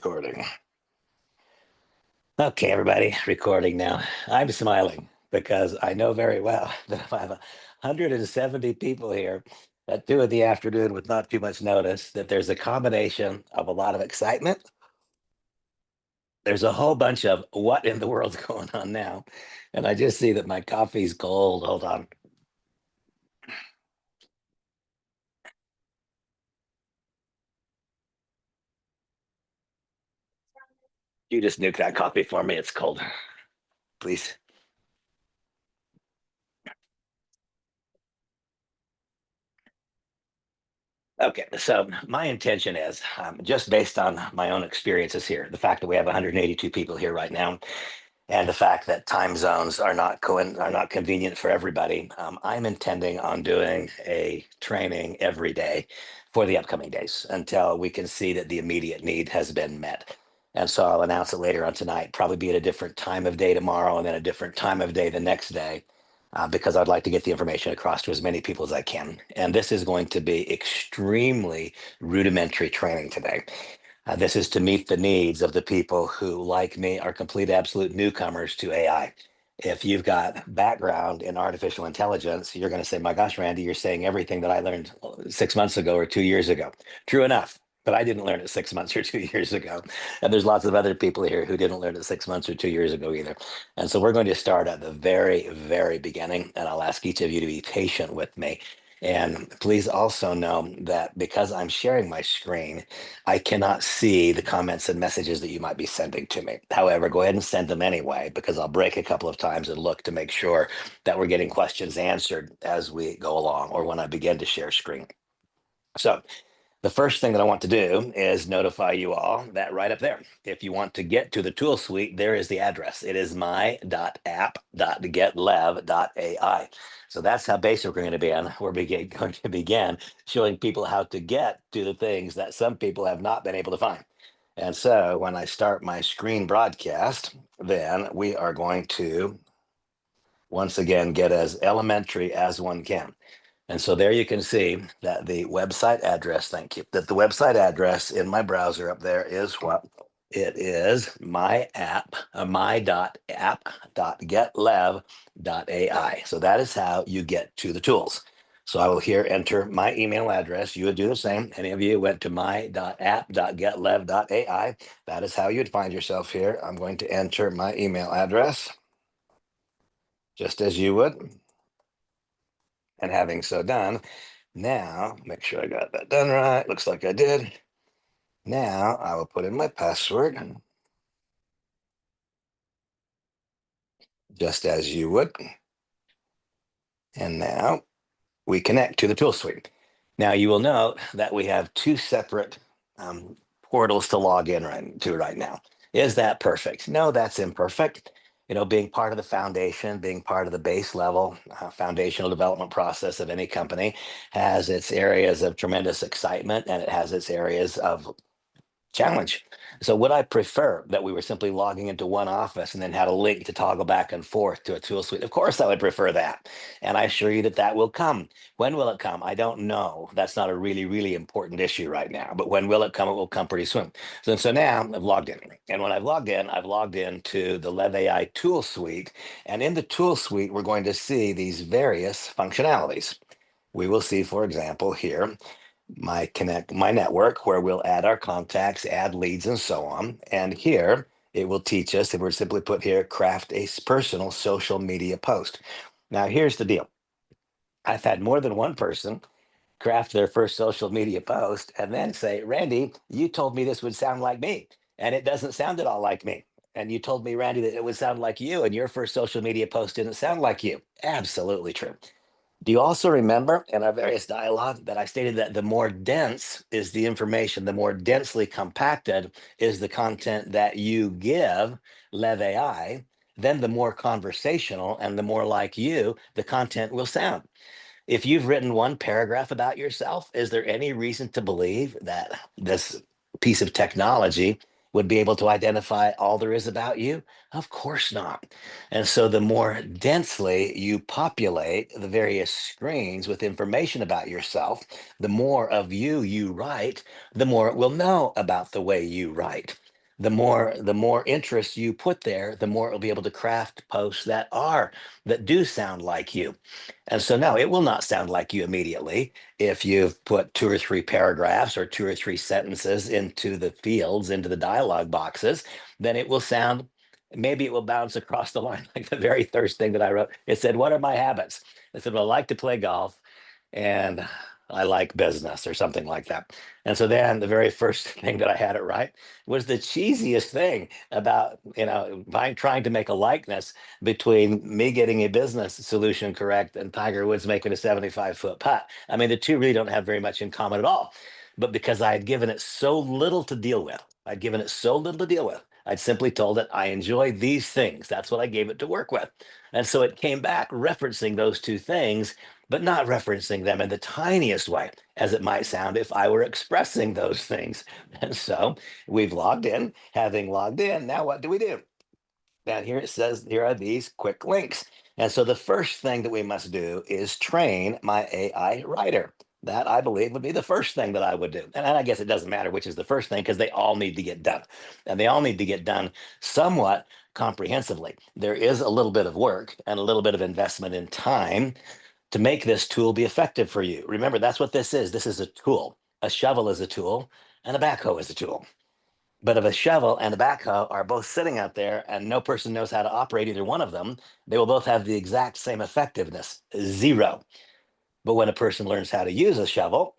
Recording. Okay, everybody, recording now. I'm smiling because I know very well that if I have 170 people here at 2 in the afternoon with not too much notice, that there's a combination of a lot of excitement. There's a whole bunch of what in the world's going on now. And I just see that my coffee's cold. Hold on. You just nuke that coffee for me. It's cold, please. Okay, so my intention is just based on my own experiences here, the fact that we have 182 people here right now, and the fact that time zones are not convenient for everybody. I'm intending on doing a training every day for the upcoming days until we can see that the immediate need has been met. And so I'll announce it later on tonight, probably be at a different time of day tomorrow and then a different time of day the next day, because I'd like to get the information across to as many people as I can. And this is going to be extremely rudimentary training today. This is to meet the needs of the people who, like me, are complete absolute newcomers to AI. If you've got background in artificial intelligence, you're going to say, my gosh, Randy, you're saying everything that I learned 6 months ago or 2 years ago. True enough, but I didn't learn it 6 months or 2 years ago. And there's lots of other people here who didn't learn it 6 months or 2 years ago either. And so we're going to start at the very, very beginning. And I'll ask each of you to be patient with me. And please also know that because I'm sharing my screen, I cannot see the comments and messages that you might be sending to me. However, go ahead and send them anyway, because I'll break a couple of times and look to make sure that we're getting questions answered as we go along or when I begin to share screen. So the first thing that I want to do is notify you all that right up there, if you want to get to the tool suite, there is the address. It is my.app.getlev.ai. So that's how basic we're going to be on. Going to begin showing people how to get to the things that some people have not been able to find. And so when I start my screen broadcast, then we are going to once again get as elementary as one can. And so there you can see that the website address, thank you, that the website address in my browser up there is what? It is my.app.getlev.ai. So that is how you get to the tools. So I will here enter my email address. You would do the same. Any of you went to my.app.getlev.ai. That is how you'd find yourself here. I'm going to enter my email address just as you would. And having so done, now make sure I got that done right. Looks like I did. Now I will put in my password just as you would. And now we connect to the tool suite. Now you will note that we have two separate portals to log in right now. Is that perfect? No, that's imperfect. You know, being part of the foundation, being part of the base level foundational development process of any company has its areas of tremendous excitement and it has its areas of challenge. So would I prefer that we were simply logging into one office and then had a link to toggle back and forth to a tool suite? Of course, I would prefer that. And I assure you that that will come. When will it come? I don't know. That's not a really, really important issue right now. But when will it come? It will come pretty soon. So now I've logged in. And when I've logged into the LEV AI tool suite. And in the tool suite, we're going to see these various functionalities. We will see, for example, here, my network where we'll add our contacts, add leads, and so on. And here it will teach us, if we're simply put here, craft a personal social media post. Now, here's the deal. I've had more than one person craft their first social media post and then say, Randy, you told me this would sound like me, and it doesn't sound at all like me. And you told me, Randy, that it would sound like you, and your first social media post didn't sound like you. Absolutely true. Do you also remember in our various dialogue that I stated that the more dense is the information, the more densely compacted is the content that you give Lev AI, then the more conversational and the more like you the content will sound. If you've written one paragraph about yourself, is there any reason to believe that this piece of technology would be able to identify all there is about you? Of course not. And so the more densely you populate the various screens with information about yourself, the more of you write, the more it will know about the way you write. the more interest you put there, the more it'll be able to craft posts that do sound like you. And so no, it will not sound like you immediately if you've put two or three paragraphs or two or three sentences into the fields, into the dialog boxes. Then it will sound, maybe it will bounce across the line like the very first thing that I wrote. It said, "What are my habits?" I said, "Well, I like to play golf and I like business," or something like that. And so then the very first thing that I had it right was the cheesiest thing about, trying to make a likeness between me getting a business solution correct and Tiger Woods making a 75-foot putt. I mean, the two really don't have very much in common at all. But because I had given it so little to deal with, I'd simply told it, I enjoy these things. That's what I gave it to work with. And so it came back referencing those two things, but not referencing them in the tiniest way, as it might sound if I were expressing those things. And so we've logged in. Having logged in, now what do we do? Down here it says here are these quick links. And so the first thing that we must do is train my AI writer. That I believe would be the first thing that I would do. And I guess it doesn't matter which is the first thing because they all need to get done. And they all need to get done somewhat comprehensively. There is a little bit of work and a little bit of investment in time to make this tool be effective for you. Remember, that's what this is. This is a tool. A shovel is a tool and a backhoe is a tool. But if a shovel and a backhoe are both sitting out there and no person knows how to operate either one of them, they will both have the exact same effectiveness, zero. But when a person learns how to use a shovel,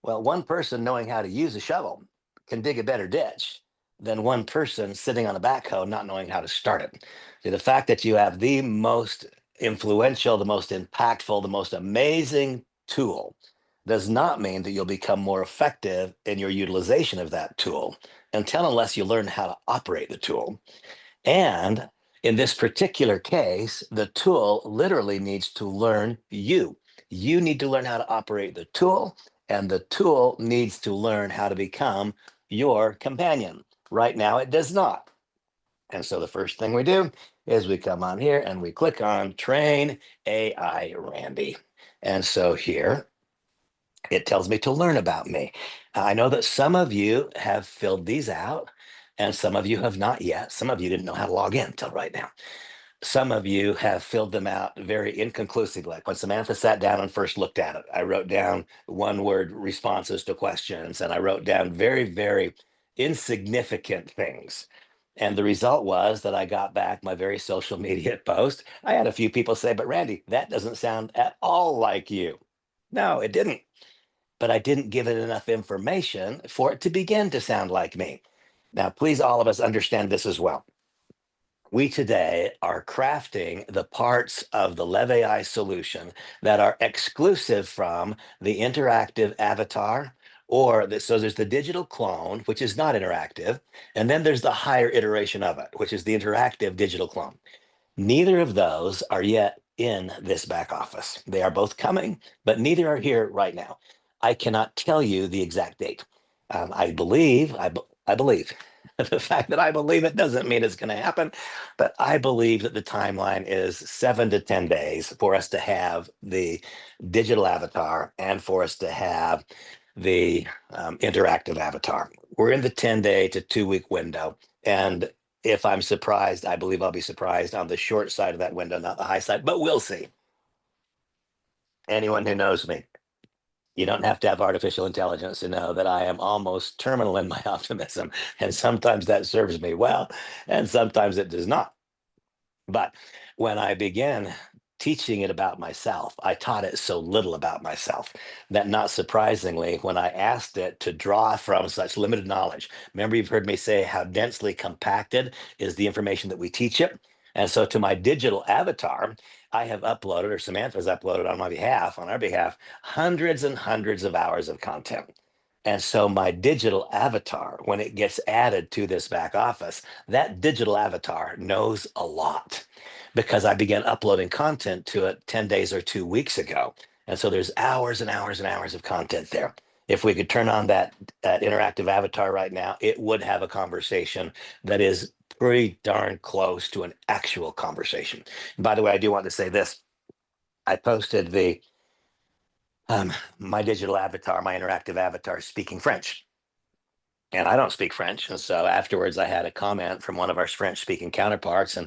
well, one person knowing how to use a shovel can dig a better ditch than one person sitting on a backhoe not knowing how to start it. See, the fact that you have the most influential, the most impactful, the most amazing tool does not mean that you'll become more effective in your utilization of that tool until unless you learn how to operate the tool. And in this particular case, the tool literally needs to learn you. You need to learn how to operate the tool, and the tool needs to learn how to become your companion. Right now, it does not. And so the first thing we do is we come on here and we click on Train AI Randy. And so here it tells me to learn about me. I know that some of you have filled these out and some of you have not yet. Some of you didn't know how to log in until right now. Some of you have filled them out very inconclusively. Like when Samantha sat down and first looked at it, I wrote down one word responses to questions and I wrote down very, very insignificant things. And the result was that I got back my very social media post. I had a few people say, "But Randy, that doesn't sound at all like you." No, it didn't, but I didn't give it enough information for it to begin to sound like me. Now, please, all of us understand this as well. We today are crafting the parts of the LEV AI solution that are exclusive from the interactive avatar, so there's the digital clone, which is not interactive, and then there's the higher iteration of it, which is the interactive digital clone. Neither of those are yet in this back office. They are both coming, but neither are here right now. I cannot tell you the exact date. I believe. The fact that I believe it doesn't mean it's going to happen, but I believe that the timeline is 7 to 10 days for us to have the digital avatar and for us to have the interactive avatar. We're in the 10-day to 2-week window. And if I'm surprised, I believe I'll be surprised on the short side of that window, not the high side, but we'll see. Anyone who knows me, you don't have to have artificial intelligence to know that I am almost terminal in my optimism. And sometimes that serves me well, and sometimes it does not. But when I began teaching it about myself, I taught it so little about myself that, not surprisingly, when I asked it to draw from such limited knowledge, remember, you've heard me say how densely compacted is the information that we teach it. And so to my digital avatar, I have uploaded, or Samantha's uploaded on my behalf, on our behalf, hundreds and hundreds of hours of content. And so my digital avatar, when it gets added to this back office, that digital avatar knows a lot because I began uploading content to it 10 days or 2 weeks ago. And so there's hours and hours and hours of content there. If we could turn on that interactive avatar right now, it would have a conversation that is pretty darn close to an actual conversation. And by the way, I do want to say this. I posted my digital avatar, my interactive avatar speaking French. and I don't speak French. And so afterwards, I had a comment from one of our French-speaking counterparts,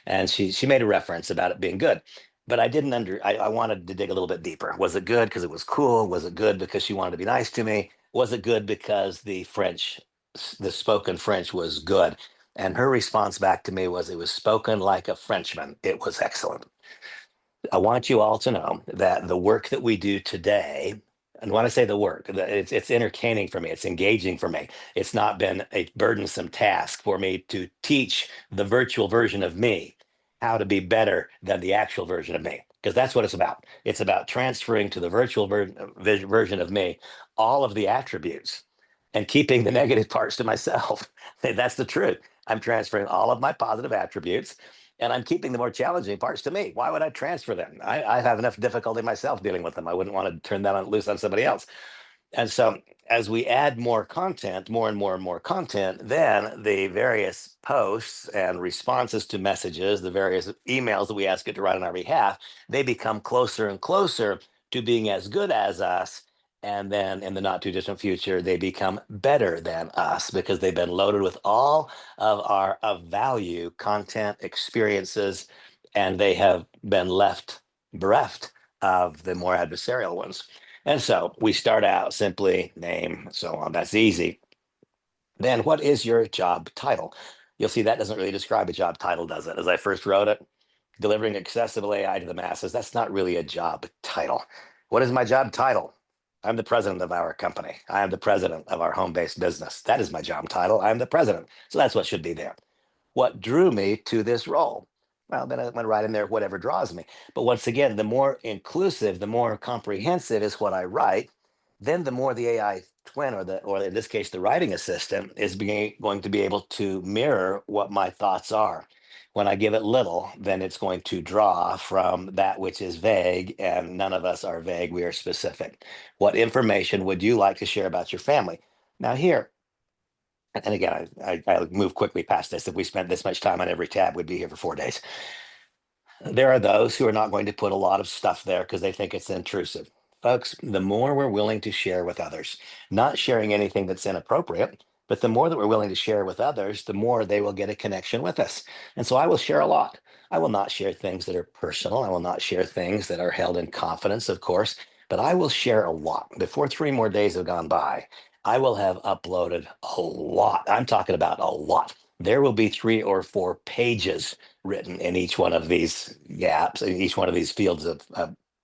and she made a reference about it being good. But I didn't I wanted to dig a little bit deeper. Was it good because it was cool? Was it good because she wanted to be nice to me? Was it good because the spoken French was good? And her response back to me was, it was spoken like a Frenchman. It was excellent. I want you all to know that the work that we do today, and when I say the work, it's entertaining for me, it's engaging for me. It's not been a burdensome task for me to teach the virtual version of me how to be better than the actual version of me, because that's what it's about. It's about transferring to the virtual version of me all of the attributes and keeping the negative parts to myself. That's the truth. I'm transferring all of my positive attributes and I'm keeping the more challenging parts to me. Why would I transfer them? I have enough difficulty myself dealing with them. I wouldn't want to turn that on loose on somebody else. And so as we add more content, more and more and more content, then the various posts and responses to messages, the various emails that we ask it to write on our behalf, they become closer and closer to being as good as us. And then in the not too distant future, they become better than us because they've been loaded with all of our of value content experiences, and they have been left bereft of the more adversarial ones. And so we start out simply name, so on. That's easy. Then what is your job title? You'll see that doesn't really describe a job title, does it? As I first wrote it, delivering accessible AI to the masses, that's not really a job title. What is my job title? I'm the president of our company. I am the president of our home-based business. That is my job title. I'm the president. So that's what should be there. What drew me to this role? Well, then I went right in there, whatever draws me. But once again, the more inclusive, the more comprehensive is what I write, then the more the AI twin, or in this case, the writing assistant, is going to be able to mirror what my thoughts are. When I give it little, then it's going to draw from that which is vague, and none of us are vague. We are specific. What information would you like to share about your family? Now, here, and again, I move quickly past this. If we spent this much time on every tab, we'd be here for 4 days. There are those who are not going to put a lot of stuff there because they think it's intrusive. Folks, the more we're willing to share with others, not sharing anything that's inappropriate, but the more that we're willing to share with others, the more they will get a connection with us. And so I will share a lot. I will not share things that are personal. I will not share things that are held in confidence, of course, but I will share a lot. Before 3 more days have gone by, I will have uploaded a lot. I'm talking about a lot. There will be 3 or 4 pages written in each one of these gaps, in each one of these fields of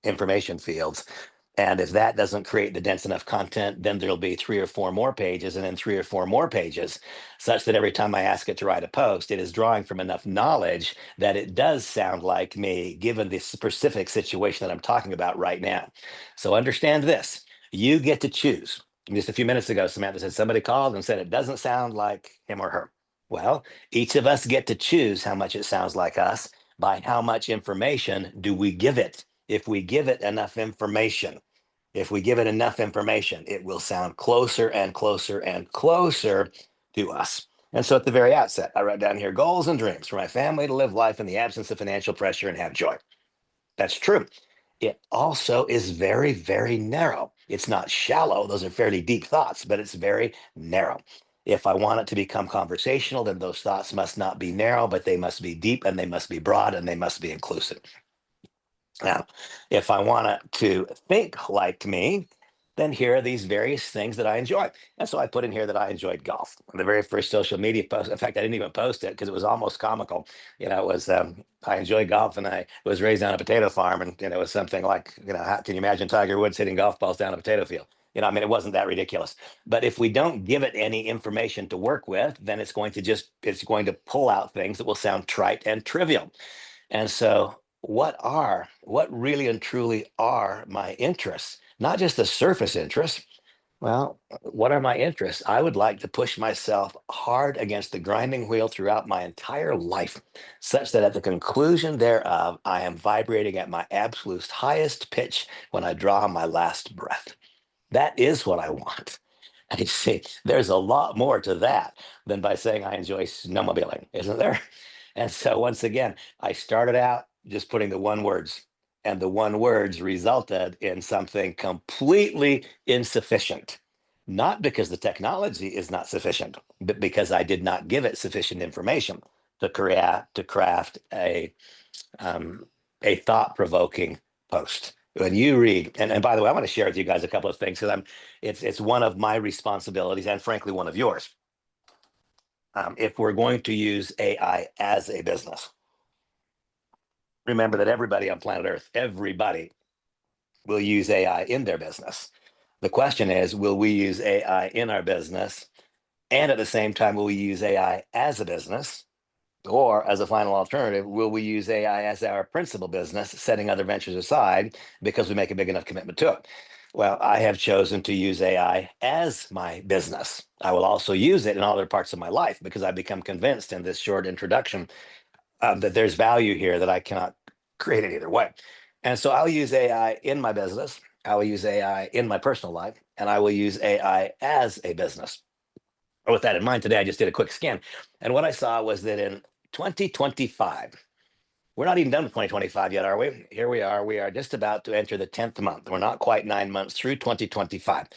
information fields. And if that doesn't create the dense enough content, then there'll be 3 or 4 more pages and then 3 or 4 more pages, such that every time I ask it to write a post, it is drawing from enough knowledge that it does sound like me, given the specific situation that I'm talking about right now. So understand this, you get to choose. Just a few minutes ago, Samantha said somebody called and said it doesn't sound like him or her. Well, each of us get to choose how much it sounds like us by how much information do we give it. If we give it enough information, if we give it enough information, it will sound closer and closer and closer to us. And so at the very outset, I wrote down here goals and dreams for my family to live life in the absence of financial pressure and have joy. That's true. It also is very, very narrow. It's not shallow. Those are fairly deep thoughts, but it's very narrow. If I want it to become conversational, then those thoughts must not be narrow, but they must be deep and they must be broad and they must be inclusive. Now, if I want it to think like me, then here are these various things that I enjoy. And so I put in here that I enjoyed golf. The very first social media post, in fact, I didn't even post it because it was almost comical. It was, I enjoy golf and I was raised on a potato farm. And, it was something like, how can you imagine Tiger Woods hitting golf balls down a potato field? I mean, it wasn't that ridiculous. But if we don't give it any information to work with, then it's going to pull out things that will sound trite and trivial. And so, what really and truly are my interests? Not just the surface interests. Well, what are my interests? I would like to push myself hard against the grinding wheel throughout my entire life, such that at the conclusion thereof, I am vibrating at my absolute highest pitch when I draw my last breath. That is what I want. I see there's a lot more to that than by saying I enjoy snowmobiling, isn't there? And so once again, I started out just putting the one words, and the one words resulted in something completely insufficient. not because the technology is not sufficient, but because I did not give it sufficient information to craft um, a thought-provoking post. When you read, and by the way, I want to share with you guys a couple of things because it's one of my responsibilities and frankly one of yours. If we're going to use AI as a business, remember that everybody on planet Earth, everybody will use AI in their business. The question is, will we use AI in our business? And at the same time, will we use AI as a business? Or as a final alternative, will we use AI as our principal business, setting other ventures aside because we make a big enough commitment to it? Well, I have chosen to use AI as my business. I will also use it in other parts of my life because I've become convinced in this short introduction that there's value here that I cannot create it either way. And so I'll use AI in my business, I will use AI in my personal life, and I will use AI as a business. With that in mind, today I just did a quick scan. And what I saw was that in 2025, we're not even done with 2025 yet, are we? Here we are. We are just about to enter the 10th month. We're not quite 9 months through 2025.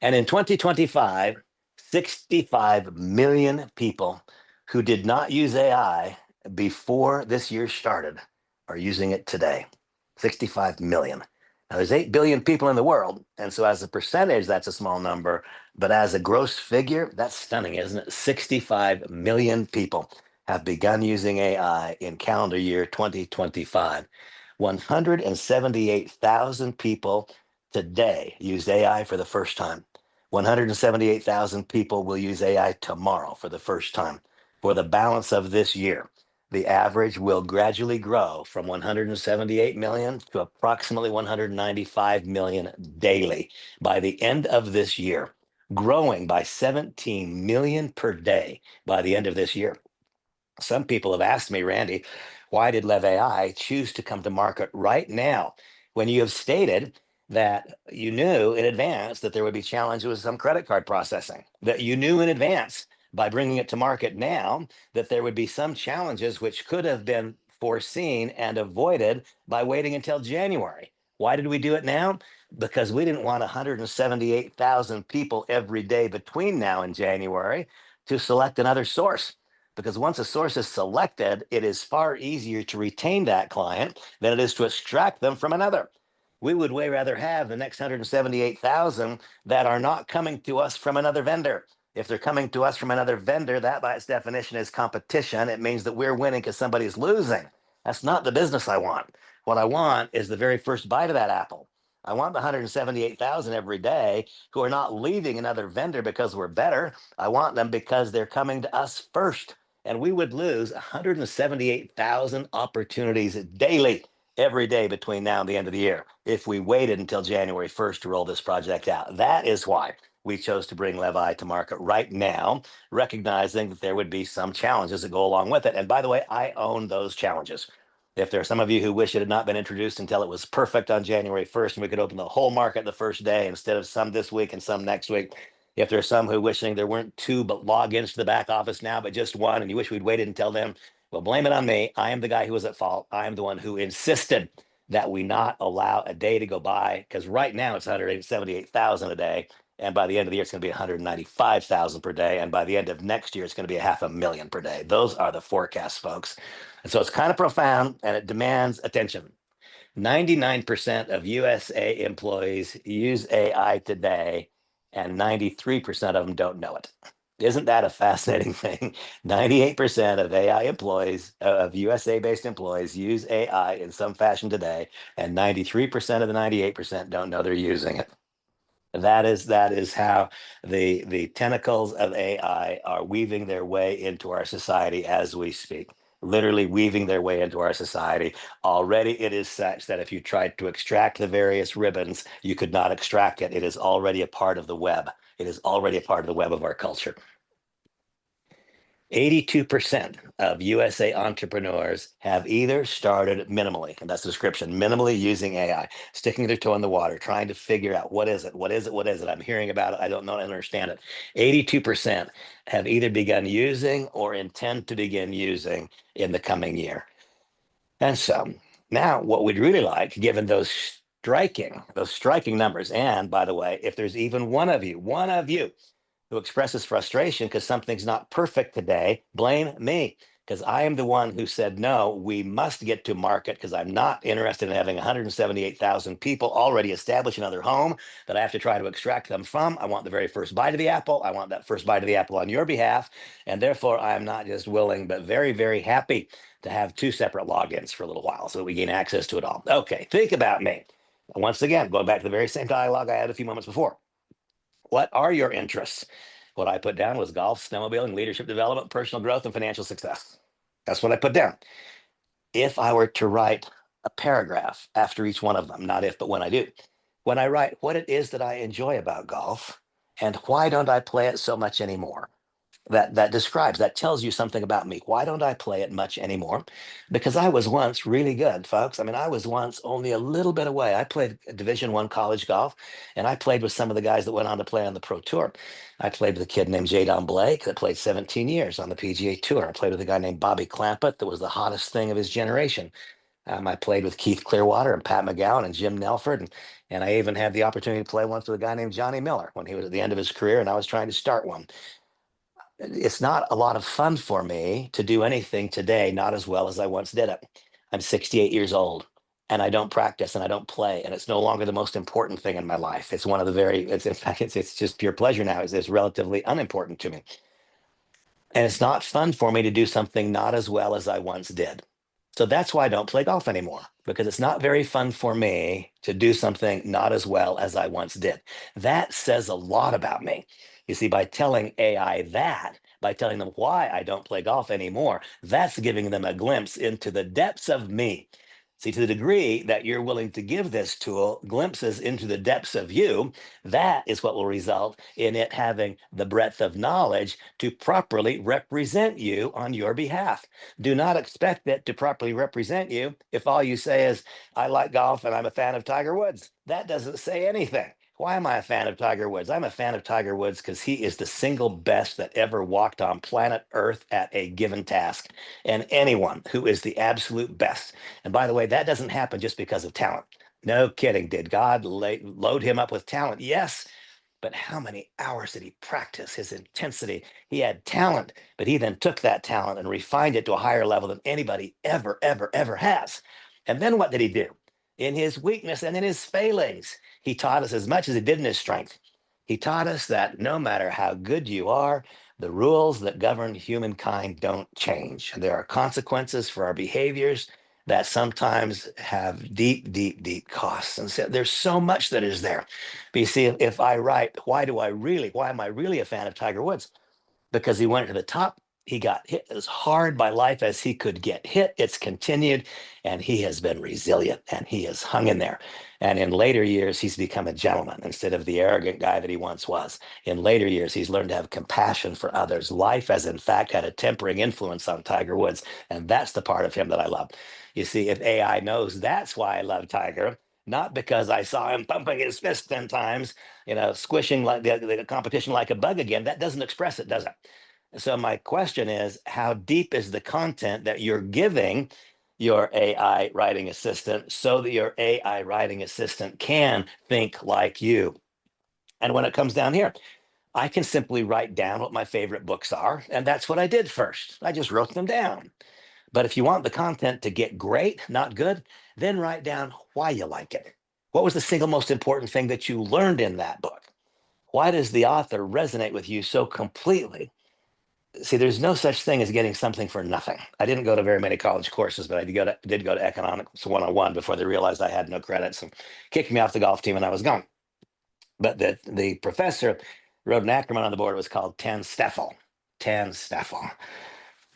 And in 2025, 65 million people who did not use AI before this year started are using it today. 65 million. Now, there's 8 billion people in the world. And so, as a percentage, that's a small number. But as a gross figure, that's stunning, isn't it? 65 million people have begun using AI in calendar year 2025. 178,000 people today used AI for the first time. 178,000 people will use AI tomorrow for the first time. For the balance of this year, the average will gradually grow from 178 million to approximately 195 million daily by the end of this year, growing by 17 million per day by the end of this year. Some people have asked me, Randy, why did LEV AI choose to come to market right now when you have stated that you knew in advance that there would be challenges with some credit card processing, that you knew in advance by bringing it to market now that there would be some challenges which could have been foreseen and avoided by waiting until January. Why did we do it now? Because we didn't want 178,000 people every day between now and January to select another source, because once a source is selected, it is far easier to retain that client than it is to extract them from another. We would way rather have the next 178,000 that are not coming to us from another vendor. If they're coming to us from another vendor, that by its definition is competition. It means that we're winning because somebody's losing. That's not the business I want. What I want is the very first bite of that apple. I want the 178,000 every day who are not leaving another vendor because we're better. I want them because they're coming to us first. And we would lose 178,000 opportunities daily, every day between now and the end of the year if we waited until January 1st to roll this project out. That is why we chose to bring Levi to market right now, recognizing that there would be some challenges that go along with it. And by the way, I own those challenges. If there are some of you who wish it had not been introduced until it was perfect on January 1st and we could open the whole market the first day instead of some this week and some next week, if there are some who wishing there weren't two but logins to the back office now, but just one, and you wish we'd waited until then, well, blame it on me. I am the guy who was at fault. I am the one who insisted that we not allow a day to go by, because right now it's 178,000 a day. And by the end of the year, it's going to be 195,000 per day. And by the end of next year, it's going to be 500,000 per day. Those are the forecasts, folks. And so it's kind of profound and it demands attention. 99% of USA employees use AI today, and 93% of them don't know it. Isn't that a fascinating thing? 98% of AI employees, of USA based employees, use AI in some fashion today, and 93% of the 98% don't know they're using it. That is how the tentacles of AI are weaving their way into our society as we speak. Literally weaving their way into our society. Already it is such that if you tried to extract the various ribbons, you could not extract it. It is already a part of the web. It is already a part of the web of our culture. 82% of USA entrepreneurs have either started minimally, and that's the description, minimally using AI, sticking their toe in the water, trying to figure out what is it, what is it, what is it? I'm hearing about it. I don't know, I don't understand it. 82% have either begun using or intend to begin using in the coming year. And so now what we'd really like, given those those striking numbers. And by the way, if there's even one of you who expresses frustration because something's not perfect today, blame me. Because I am the one who said, no, we must get to market because I'm not interested in having 178,000 people already establish another home that I have to try to extract them from. I want the very first bite of the apple. I want that first bite of the apple on your behalf. And therefore, I am not just willing, but very, very happy to have two separate logins for a little while so that we gain access to it all. Okay, think about me. Once again, going back to the very same dialogue I had a few moments before. What are your interests? What I put down was golf, snowmobiling, leadership development, personal growth, and financial success. That's what I put down. If I were to write a paragraph after each one of them, not if, but when I do, when I write what it is that I enjoy about golf and why don't I play it so much anymore, that tells you something about me. Why don't I play it much anymore? Because I was once really good, folks. I mean, I was once only a little bit away. I played Division I college golf, and I played with some of the guys that went on to play on the Pro Tour. I played with a kid named Jadon Blake that played 17 years on the PGA Tour. I played with a guy named Bobby Clampett that was the hottest thing of his generation. I played with Keith Clearwater and Pat McGowan and Jim Nelford, and I even had the opportunity to play once with a guy named Johnny Miller when he was at the end of his career, and I was trying to start one. It's not a lot of fun for me to do anything today, not as well as I once did it. I'm 68 years old and I don't practice and I don't play. And it's no longer the most important thing in my life. It's one of the it's in fact, it's just pure pleasure now. It's relatively unimportant to me. And it's not fun for me to do something not as well as I once did. So that's why I don't play golf anymore, because it's not very fun for me to do something not as well as I once did. That says a lot about me. You see, by telling AI that, by telling them why I don't play golf anymore, that's giving them a glimpse into the depths of me. See, to the degree that you're willing to give this tool glimpses into the depths of you, that is what will result in it having the breadth of knowledge to properly represent you on your behalf. Do not expect it to properly represent you if all you say is, I like golf and I'm a fan of Tiger Woods. That doesn't say anything. Why am I a fan of Tiger Woods? I'm a fan of Tiger Woods because he is the single best that ever walked on planet Earth at a given task. And anyone who is the absolute best. And by the way, that doesn't happen just because of talent. No kidding. Did God load him up with talent? Yes. But how many hours did he practice his intensity? He had talent, but he then took that talent and refined it to a higher level than anybody ever, ever, ever has. And then what did he do? In his weakness and in his failings, he taught us as much as he did in his strength. He taught us that no matter how good you are, the rules that govern humankind don't change. There are consequences for our behaviors that sometimes have deep, deep, deep costs. And so there's so much that is there. But you see, if I write, why am I really a fan of Tiger Woods? Because he went to the top. He got hit as hard by life as he could get hit. It's continued, and he has been resilient and he has hung in there. And in later years, he's become a gentleman instead of the arrogant guy that he once was. In later years, he's learned to have compassion for others. Life has, in fact, had a tempering influence on Tiger Woods. And that's the part of him that I love. You see, if AI knows that's why I love Tiger, not because I saw him pumping his fist 10 times, squishing like the competition like a bug again, that doesn't express it, does it? So my question is, how deep is the content that you're giving your AI writing assistant so that your AI writing assistant can think like you? And when it comes down here, I can simply write down what my favorite books are. And that's what I did first. I just wrote them down. But if you want the content to get great, not good, then write down why you like it. What was the single most important thing that you learned in that book? Why does the author resonate with you so completely? See, there's no such thing as getting something for nothing. I didn't go to very many college courses, but I did go to economics 101 before they realized I had no credits and kicked me off the golf team and I was gone. But the professor wrote an acronym on the board. It was called TANSTAFL. TANSTAFL.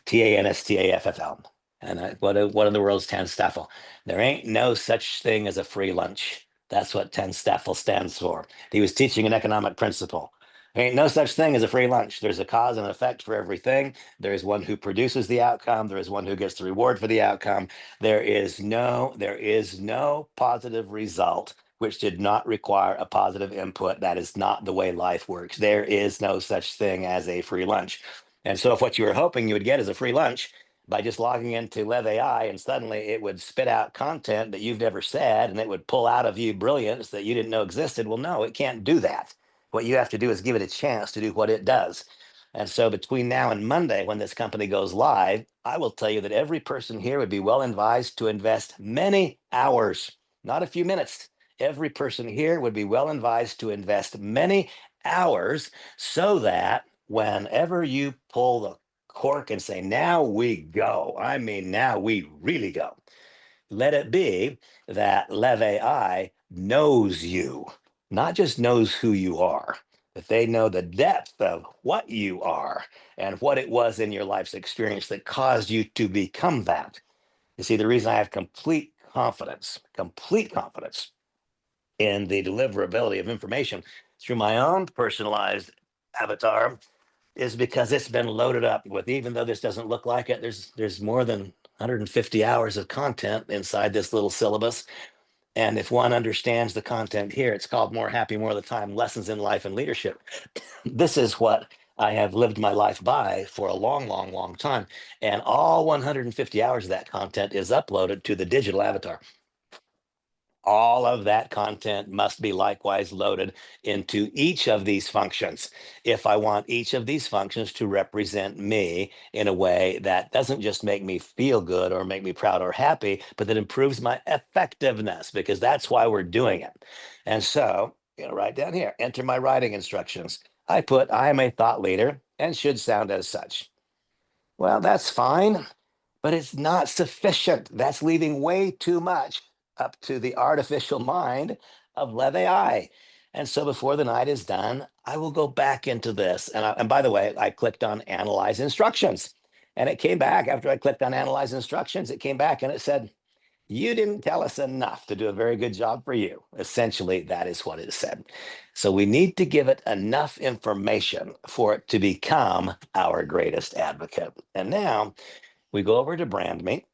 TANSTAFFL. And what in the world's TANSTAFL? There ain't no such thing as a free lunch. That's what TANSTAFL stands for. He was teaching an economic principle. There ain't no such thing as a free lunch. There's a cause and effect for everything. There is one who produces the outcome. There is one who gets the reward for the outcome. There is no positive result which did not require a positive input. That is not the way life works. There is no such thing as a free lunch. And so if what you were hoping you would get is a free lunch, by just logging into LEV AI, and suddenly it would spit out content that you've never said, and it would pull out of you brilliance that you didn't know existed. Well, no, it can't do that. What you have to do is give it a chance to do what it does. And so between now and Monday, when this company goes live, I will tell you that every person here would be well advised to invest many hours, not a few minutes. Every person here would be well advised to invest many hours so that whenever you pull the cork and say, now we go, I mean, now we really go, let it be that LEV AI knows you, not just knows who you are, but they know the depth of what you are and what it was in your life's experience that caused you to become that. You see, the reason I have complete confidence in the deliverability of information through my own personalized avatar is because it's been loaded up with, even though this doesn't look like it, there's more than 150 hours of content inside this little syllabus. And if one understands the content here, it's called More Happy More of the Time, Lessons in Life and Leadership. This is what I have lived my life by for a long, long, long time. And all 150 hours of that content is uploaded to the digital avatar. All of that content must be likewise loaded into each of these functions if I want each of these functions to represent me in a way that doesn't just make me feel good or make me proud or happy, but that improves my effectiveness, because that's why we're doing it. And so, right down here, enter my writing instructions. I put, I am a thought leader and should sound as such. Well, that's fine, but it's not sufficient. That's leaving way too much up to the artificial mind of LEV AI. And so before the night is done, I will go back into this. And by the way, I clicked on Analyze Instructions. And it came back after I clicked on Analyze Instructions, it came back and it said, you didn't tell us enough to do a very good job for you. Essentially, that is what it said. So we need to give it enough information for it to become our greatest advocate. And now we go over to brand me.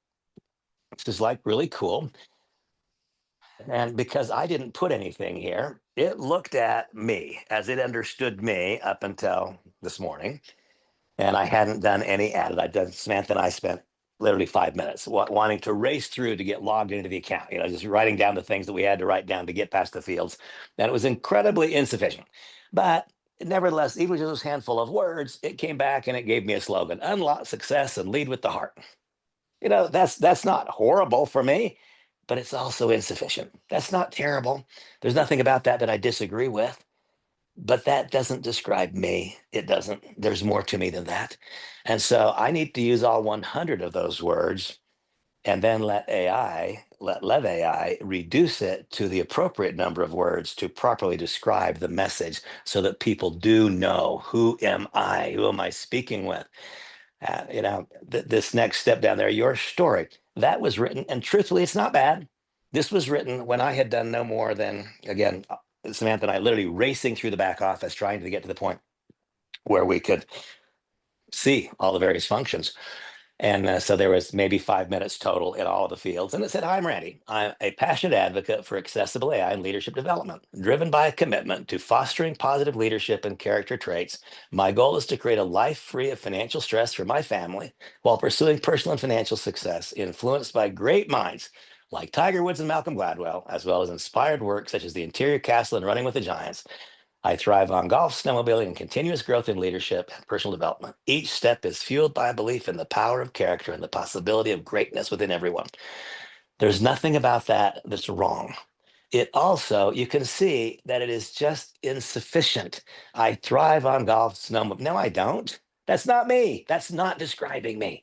This is like really cool. And because I didn't put anything here, it looked at me as it understood me up until this morning. And I hadn't done any added. I'd done, Samantha and I spent literally 5 minutes wanting to race through to get logged into the account, just writing down the things that we had to write down to get past the fields. And it was incredibly insufficient. But nevertheless, even with those handful of words, it came back and it gave me a slogan: unlock success and lead with the heart. That's not horrible for me, but it's also insufficient. That's not terrible. There's nothing about that that I disagree with, but that doesn't describe me. It doesn't. There's more to me than that. And so I need to use all 100 of those words and then let LEV AI reduce it to the appropriate number of words to properly describe the message so that people do know, who am I? Who am I speaking with? This next step down there, your story, that was written, and truthfully, it's not bad. This was written when I had done no more than, again, Samantha and I literally racing through the back office trying to get to the point where we could see all the various functions. And so there was maybe 5 minutes total in all of the fields. And it said, "Hi, I'm Randy. I'm a passionate advocate for accessible AI and leadership development, driven by a commitment to fostering positive leadership and character traits. My goal is to create a life free of financial stress for my family while pursuing personal and financial success, influenced by great minds like Tiger Woods and Malcolm Gladwell, as well as inspired work such as The Interior Castle and Running with the Giants. I thrive on golf, snowmobiling, and continuous growth in leadership and personal development. Each step is fueled by a belief in the power of character and the possibility of greatness within everyone." There's nothing about that that's wrong. It also, you can see that it is just insufficient. I thrive on golf, snowmobile. No, I don't. That's not me. That's not describing me.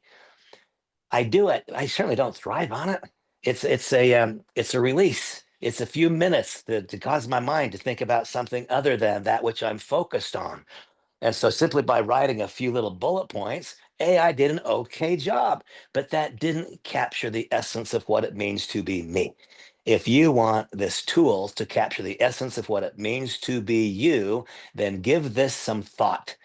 I do it. I certainly don't thrive on it. It's a release. It's a few minutes to cause my mind to think about something other than that which I'm focused on. And so simply by writing a few little bullet points, AI did an okay job, but that didn't capture the essence of what it means to be me. If you want this tool to capture the essence of what it means to be you, then give this some thought.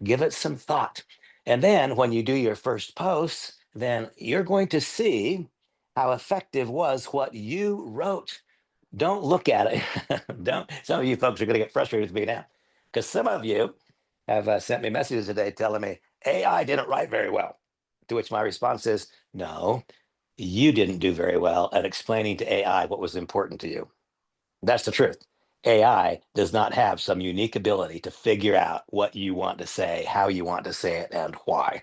Give it some thought. And then when you do your first posts, then you're going to see how effective was what you wrote. Don't look at it. Don't. Some of you folks are going to get frustrated with me now, because some of you have sent me messages today telling me AI didn't write very well. To which my response is, no, you didn't do very well at explaining to AI what was important to you. That's the truth. AI does not have some unique ability to figure out what you want to say, how you want to say it, and why.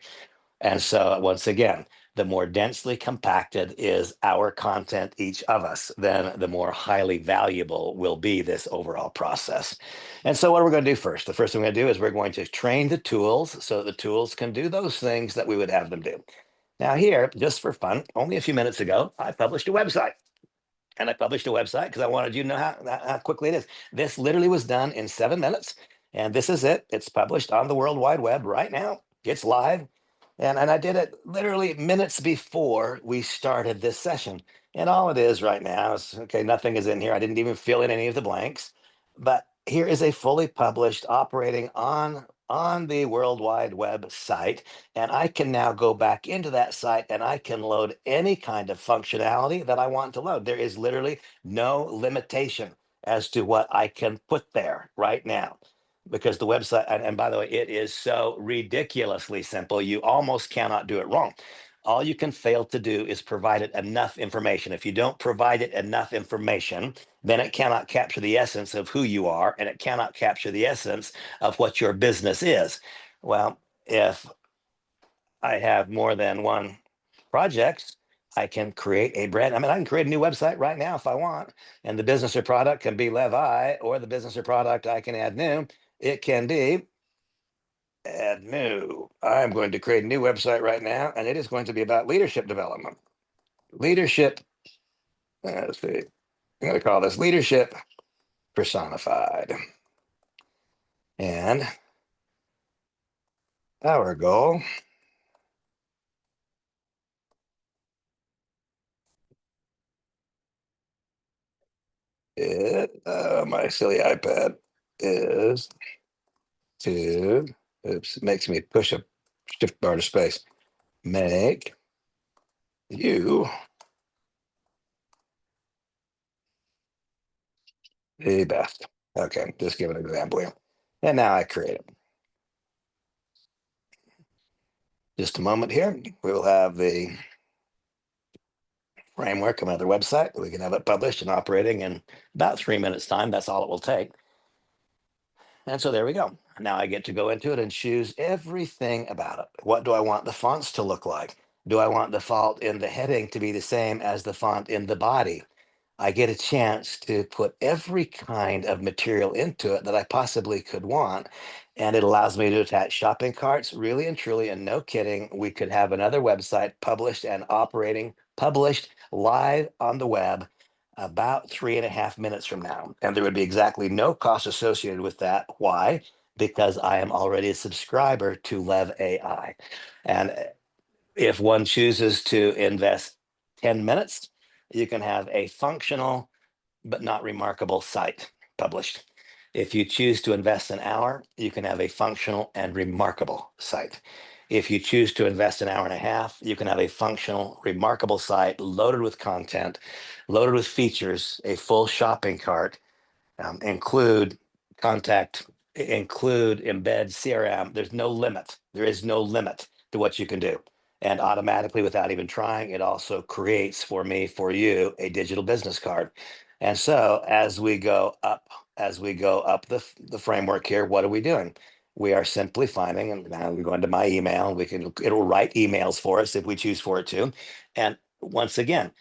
And so, once again, the more densely compacted is our content, each of us, then the more highly valuable will be this overall process. And so, what are we going to do first? The first thing we're going to do is we're going to train the tools so that the tools can do those things that we would have them do. Now, here, just for fun, only a few minutes ago, I published a website. And I published a website because I wanted you to know how quickly it is. This literally was done in 7 minutes. And this is it. It's published on the World Wide Web right now. It's live. And I did it literally minutes before we started this session. And all it is right now is okay, nothing is in here. I didn't even fill in any of the blanks. But here is a fully published operating on the World Wide Web site. And I can now go back into that site and I can load any kind of functionality that I want to load. There is literally no limitation as to what I can put there right now because the website, and by the way, it is so ridiculously simple, you almost cannot do it wrong. All you can fail to do is provide it enough information. If you don't provide it enough information, then it cannot capture the essence of who you are and it cannot capture the essence of what your business is. Well, if I have more than one project, I can create a brand. I mean, I can create a new website right now if I want. And the business or product can be LEV, or the business or product I can add new. It can be add new. I'm going to create a new website right now, and it is going to be about leadership development. Leadership, let's see, I'm going to call this leadership personified. And our goal is, my silly iPad is to, oops, it makes me push a shift bar to space. Make you the best. Okay, just give an example here. And now I create it. Just a moment here. We will have the framework of another website. We can have it published and operating in about 3 minutes time. That's all it will take. And so there we go. Now I get to go into it and choose everything about it. What do I want the fonts to look like? Do I want the font in the heading to be the same as the font in the body? I get a chance to put every kind of material into it that I possibly could want. And it allows me to attach shopping carts, really and truly, and no kidding. We could have another website published and operating, published live on the web about 3.5 minutes from now. And there would be exactly no cost associated with that. Why? Because I am already a subscriber to LEV AI. And if one chooses to invest 10 minutes, you can have a functional but not remarkable site published. If you choose to invest an hour, you can have a functional and remarkable site. If you choose to invest an hour and a half, you can have a functional, remarkable site loaded with content, loaded with features, a full shopping cart, include contact, include embed CRM. There's no limit. There is no limit to what you can do. And automatically, without even trying, it also creates for me, for you, a digital business card. And so as we go up the framework here, what are we doing? We are simply finding, and now we go into my email. It'll write emails for us if we choose for it to. And once again,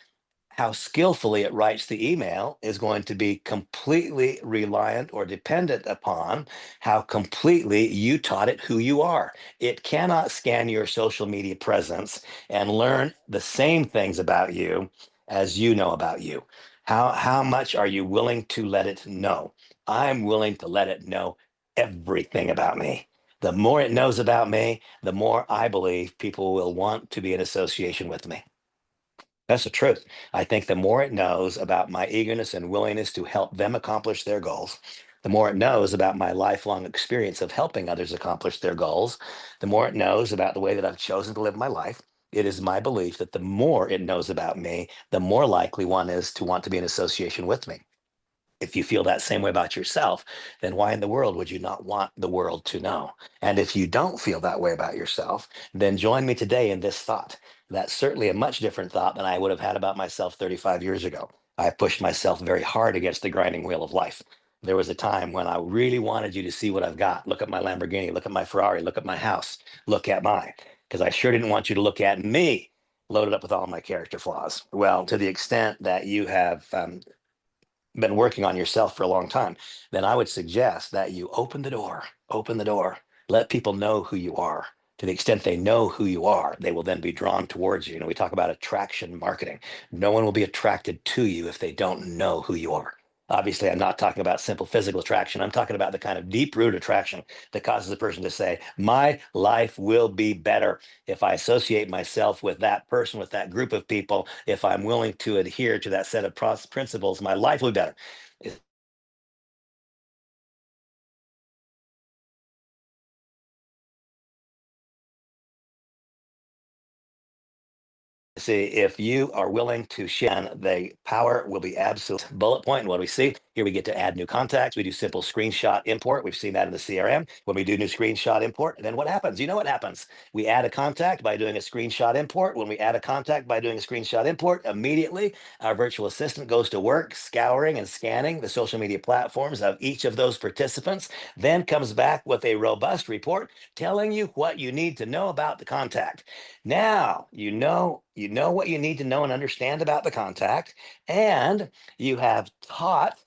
how skillfully it writes the email is going to be completely reliant or dependent upon how completely you taught it who you are. It cannot scan your social media presence and learn the same things about you as you know about you. How much are you willing to let it know? I'm willing to let it know everything about me. The more it knows about me, the more I believe people will want to be in association with me. That's the truth. I think the more it knows about my eagerness and willingness to help them accomplish their goals, the more it knows about my lifelong experience of helping others accomplish their goals, the more it knows about the way that I've chosen to live my life. It is my belief that the more it knows about me, the more likely one is to want to be in association with me. If you feel that same way about yourself, then why in the world would you not want the world to know? And if you don't feel that way about yourself, then join me today in this thought. That's certainly a much different thought than I would have had about myself 35 years ago. I pushed myself very hard against the grinding wheel of life. There was a time when I really wanted you to see what I've got. Look at my Lamborghini, look at my Ferrari, look at my house, look at mine. Because I sure didn't want you to look at me loaded up with all my character flaws. Well, to the extent that you have been working on yourself for a long time, then I would suggest that you open the door, let people know who you are. To the extent they know who you are, they will then be drawn towards you. You know, we talk about attraction marketing. No one will be attracted to you if they don't know who you are. Obviously, I'm not talking about simple physical attraction. I'm talking about the kind of deep root attraction that causes a person to say, my life will be better if I associate myself with that person, with that group of people. If I'm willing to adhere to that set of principles, my life will be better. See, if you are willing to share, the power will be absolute. Bullet point. And what do we see? Here we get to add new contacts. We do simple screenshot import. We've seen that in the CRM. When we do new screenshot import, then what happens? You know what happens? We add a contact by doing a screenshot import. When we add a contact by doing a screenshot import, immediately our virtual assistant goes to work scouring and scanning the social media platforms of each of those participants, then comes back with a robust report telling you what you need to know about the contact. Now you know what you need to know and understand about the contact, and you have taught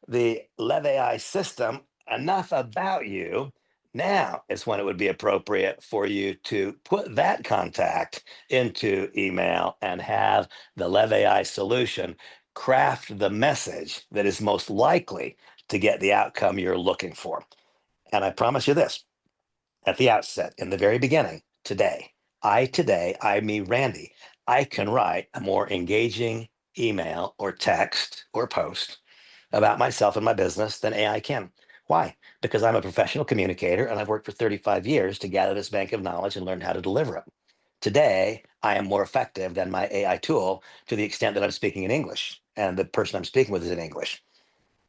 the Lev AI system enough about you. Now is when it would be appropriate for you to put that contact into email and have the Lev AI solution craft the message that is most likely to get the outcome you're looking for. And I promise you this at the outset, in the very beginning, me, Randy, I can write a more engaging email or text or post about myself and my business than AI can. Why? Because I'm a professional communicator and I've worked for 35 years to gather this bank of knowledge and learn how to deliver it. Today, I am more effective than my AI tool to the extent that I'm speaking in English and the person I'm speaking with is in English.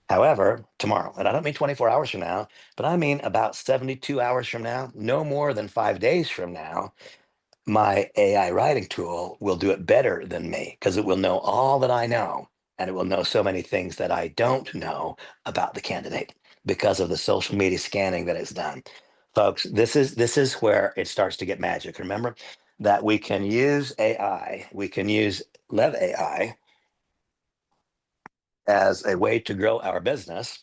However, tomorrow, and I don't mean 24 hours from now, but I mean about 72 hours from now, no more than 5 days from now, my AI writing tool will do it better than me because it will know all that I know and it will know so many things that I don't know about the candidate because of the social media scanning that it's done. Folks, this is where it starts to get magic. Remember that we can use AI, we can use Lev AI as a way to grow our business,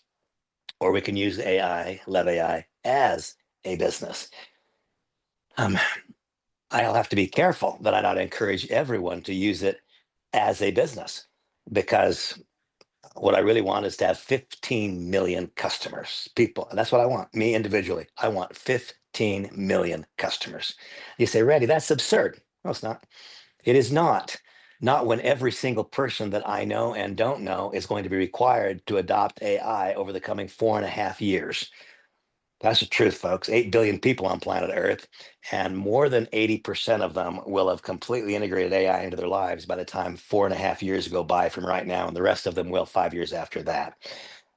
or we can use AI, Lev AI, as a business. Um, I'll have to be careful that I not encourage everyone to use it as a business because what I really want is to have 15 million customers, people. And that's what I want, me individually. I want 15 million customers. You say, Randy, that's absurd. No, it's not. It is not. Not when every single person that I know and don't know is going to be required to adopt AI over the coming 4.5 years. That's the truth, folks. 8 billion people on planet Earth, and more than 80% of them will have completely integrated AI into their lives by the time 4.5 years go by from right now, and the rest of them will 5 years after that.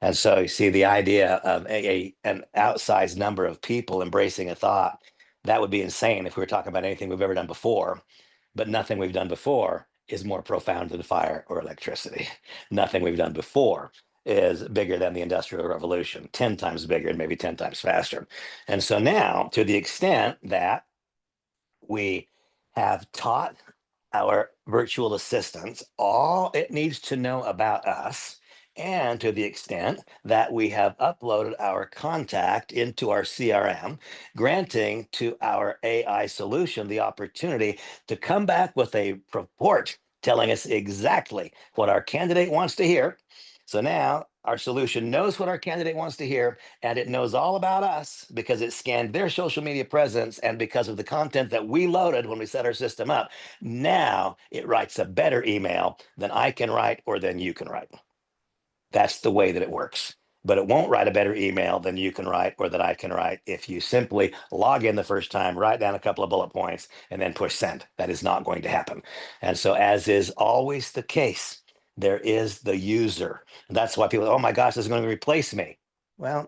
And so you see the idea of an outsized number of people embracing a thought, that would be insane if we were talking about anything we've ever done before. But nothing we've done before is more profound than fire or electricity. Nothing we've done before is bigger than the Industrial Revolution, 10 times bigger and maybe 10 times faster. And so now, to the extent that we have taught our virtual assistants all it needs to know about us, and to the extent that we have uploaded our contact into our CRM, granting to our AI solution the opportunity to come back with a report telling us exactly what our candidate wants to hear. So now our solution knows what our candidate wants to hear, and it knows all about us because it scanned their social media presence and because of the content that we loaded when we set our system up. Now it writes a better email than I can write or than you can write. That's the way that it works. But it won't write a better email than you can write or that I can write if you simply log in the first time, write down a couple of bullet points, and then push send. That is not going to happen. And so, as is always the case There is the user. And that's why people, oh my gosh, this is going to replace me. Well,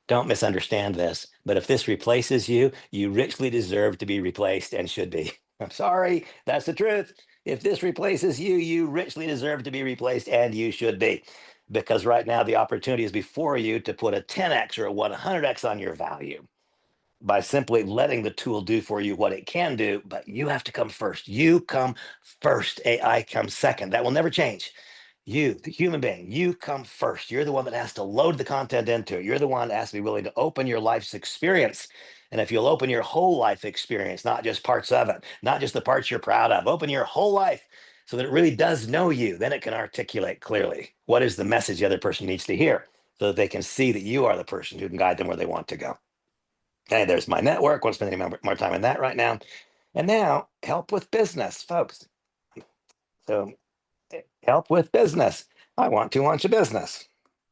don't misunderstand this, but if this replaces you, you richly deserve to be replaced and should be. I'm sorry, that's the truth. If this replaces you, you richly deserve to be replaced and you should be. Because right now the opportunity is before you to put a 10x or a 100x on your value by simply letting the tool do for you what it can do, but you have to come first. You come first. AI comes second. That will never change. You, the human being, you come first. You're the one that has to load the content into it. You're the one that has to be willing to open your life's experience. And if you'll open your whole life experience, not just parts of it, not just the parts you're proud of, open your whole life so that it really does know you, then it can articulate clearly what is the message the other person needs to hear so that they can see that you are the person who can guide them where they want to go. Okay, there's my network. Won't spend any more time on that right now. And now, help with business, folks. So, help with business. I want to launch a business.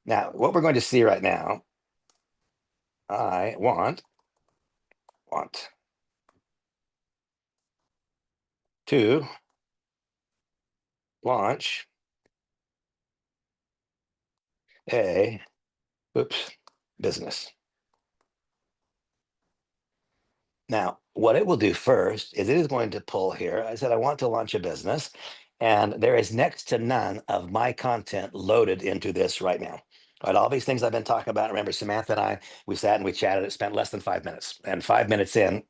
Now, what we're going to see right now, I want to launch a, business. Now, what it will do first is it is going to pull here. I said, I want to launch a business, and there is next to none of my content loaded into this right now. Right, all these things I've been talking about. Remember, Samantha and I, we sat and we chatted. It spent less than 5 minutes. And 5 minutes in,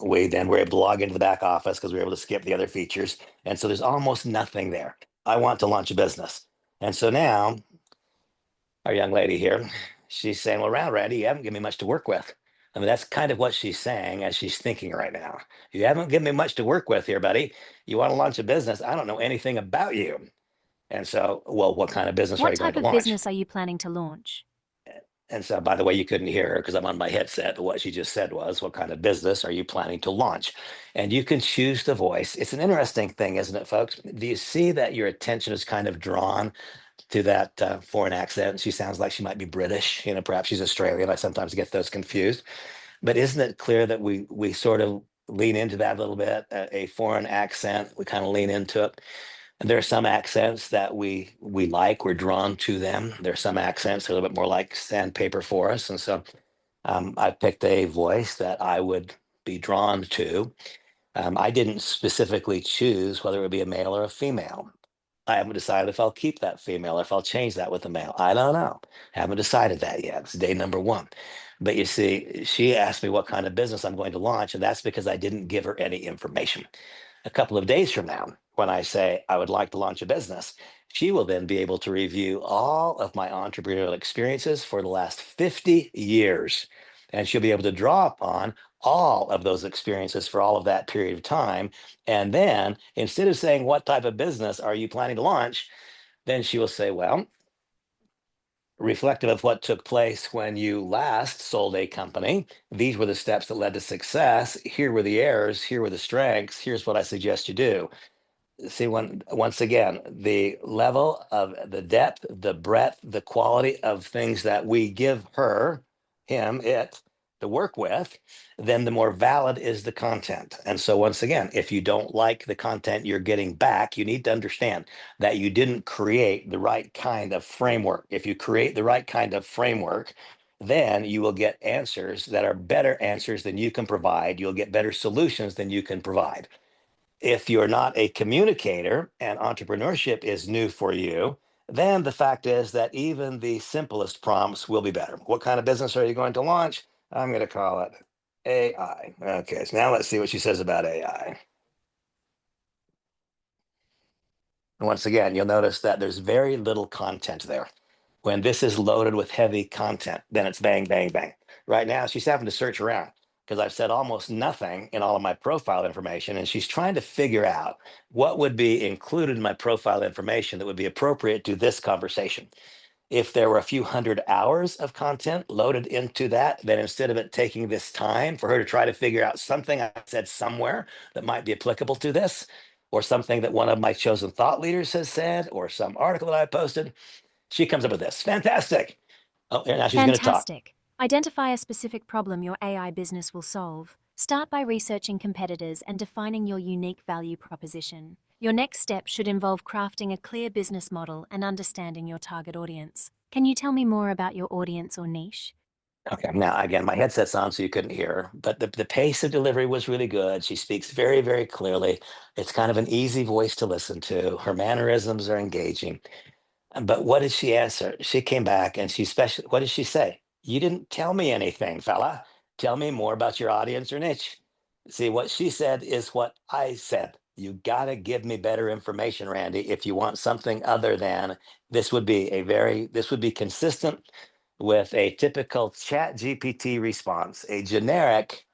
we then were able to log into the back office because we were able to skip the other features. And so there's almost nothing there. I want to launch a business. And so now our young lady here, she's saying, well, Randy, you haven't given me much to work with. I mean, that's kind of what she's saying as she's thinking right now. You haven't given me much to work with here, buddy. You want to launch a business? I don't know anything about you. And so, well, what kind of business are What you going type to of launch? business are you planning to launch? And so, by the way, you couldn't hear her because I'm on my headset. But what she just said was, what kind of business are you planning to launch? And you can choose the voice. It's an interesting thing, isn't it, folks? Do you see that your attention is kind of drawn to that foreign accent? She sounds like she might be British. Perhaps she's Australian. I sometimes get those confused. But isn't it clear that we sort of lean into that a little bit? A foreign accent, we kind of lean into it. And there are some accents that we like, we're drawn to them. There are some accents that are a little bit more like sandpaper for us. And so I picked a voice that I would be drawn to. I didn't specifically choose whether it would be a male or a female. I haven't decided if I'll keep that female or if I'll change that with a male. I don't know. Haven't decided that yet. It's day number one. But you see, she asked me what kind of business I'm going to launch, and that's because I didn't give her any information. A couple of days from now, when I say I would like to launch a business, she will then be able to review all of my entrepreneurial experiences for the last 50 years. And she'll be able to draw upon all of those experiences for all of that period of time. And then instead of saying, what type of business are you planning to launch? Then she will say, well, reflective of what took place when you last sold a company, these were the steps that led to success. Here were the errors. Here were the strengths. Here's what I suggest you do. See, once again, the level of the depth, the breadth, the quality of things that we give her, him, it to work with, then the more valid is the content. And so once again, if you don't like the content you're getting back, you need to understand that you didn't create the right kind of framework. If you create the right kind of framework, then you will get answers that are better answers than you can provide. You'll get better solutions than you can provide. If you're not a communicator and entrepreneurship is new for you, then the fact is that even the simplest prompts will be better. What kind of business are you going to launch? I'm going to call it AI. Okay, so now let's see what she says about AI. And once again, you'll notice that there's very little content there. When this is loaded with heavy content, then it's bang, bang, bang. Right now, she's having to search around because I've said almost nothing in all of my profile information. And she's trying to figure out what would be included in my profile information that would be appropriate to this conversation. If there were a few hundred hours of content loaded into that, then instead of it taking this time for her to try to figure out something I said somewhere that might be applicable to this, or something that one of my chosen thought leaders has said, or some article that I posted, she comes up with this. Fantastic. Oh, and now she's going to talk. Fantastic. Identify a specific problem your AI business will solve. Start by researching competitors and defining your unique value proposition. Your next step should involve crafting a clear business model and understanding your target audience. Can you tell me more about your audience or niche? Okay, now again, my headset's on, so you couldn't hear her, but the pace of delivery was really good. She speaks very, very clearly. It's kind of an easy voice to listen to. Her mannerisms are engaging. But what did she answer? She came back and what did she say? You didn't tell me anything, fella. Tell me more about your audience or niche. See, what she said is what I said. You got to give me better information, Randy, if you want something other than this would be consistent with a typical chat GPT response, a generic,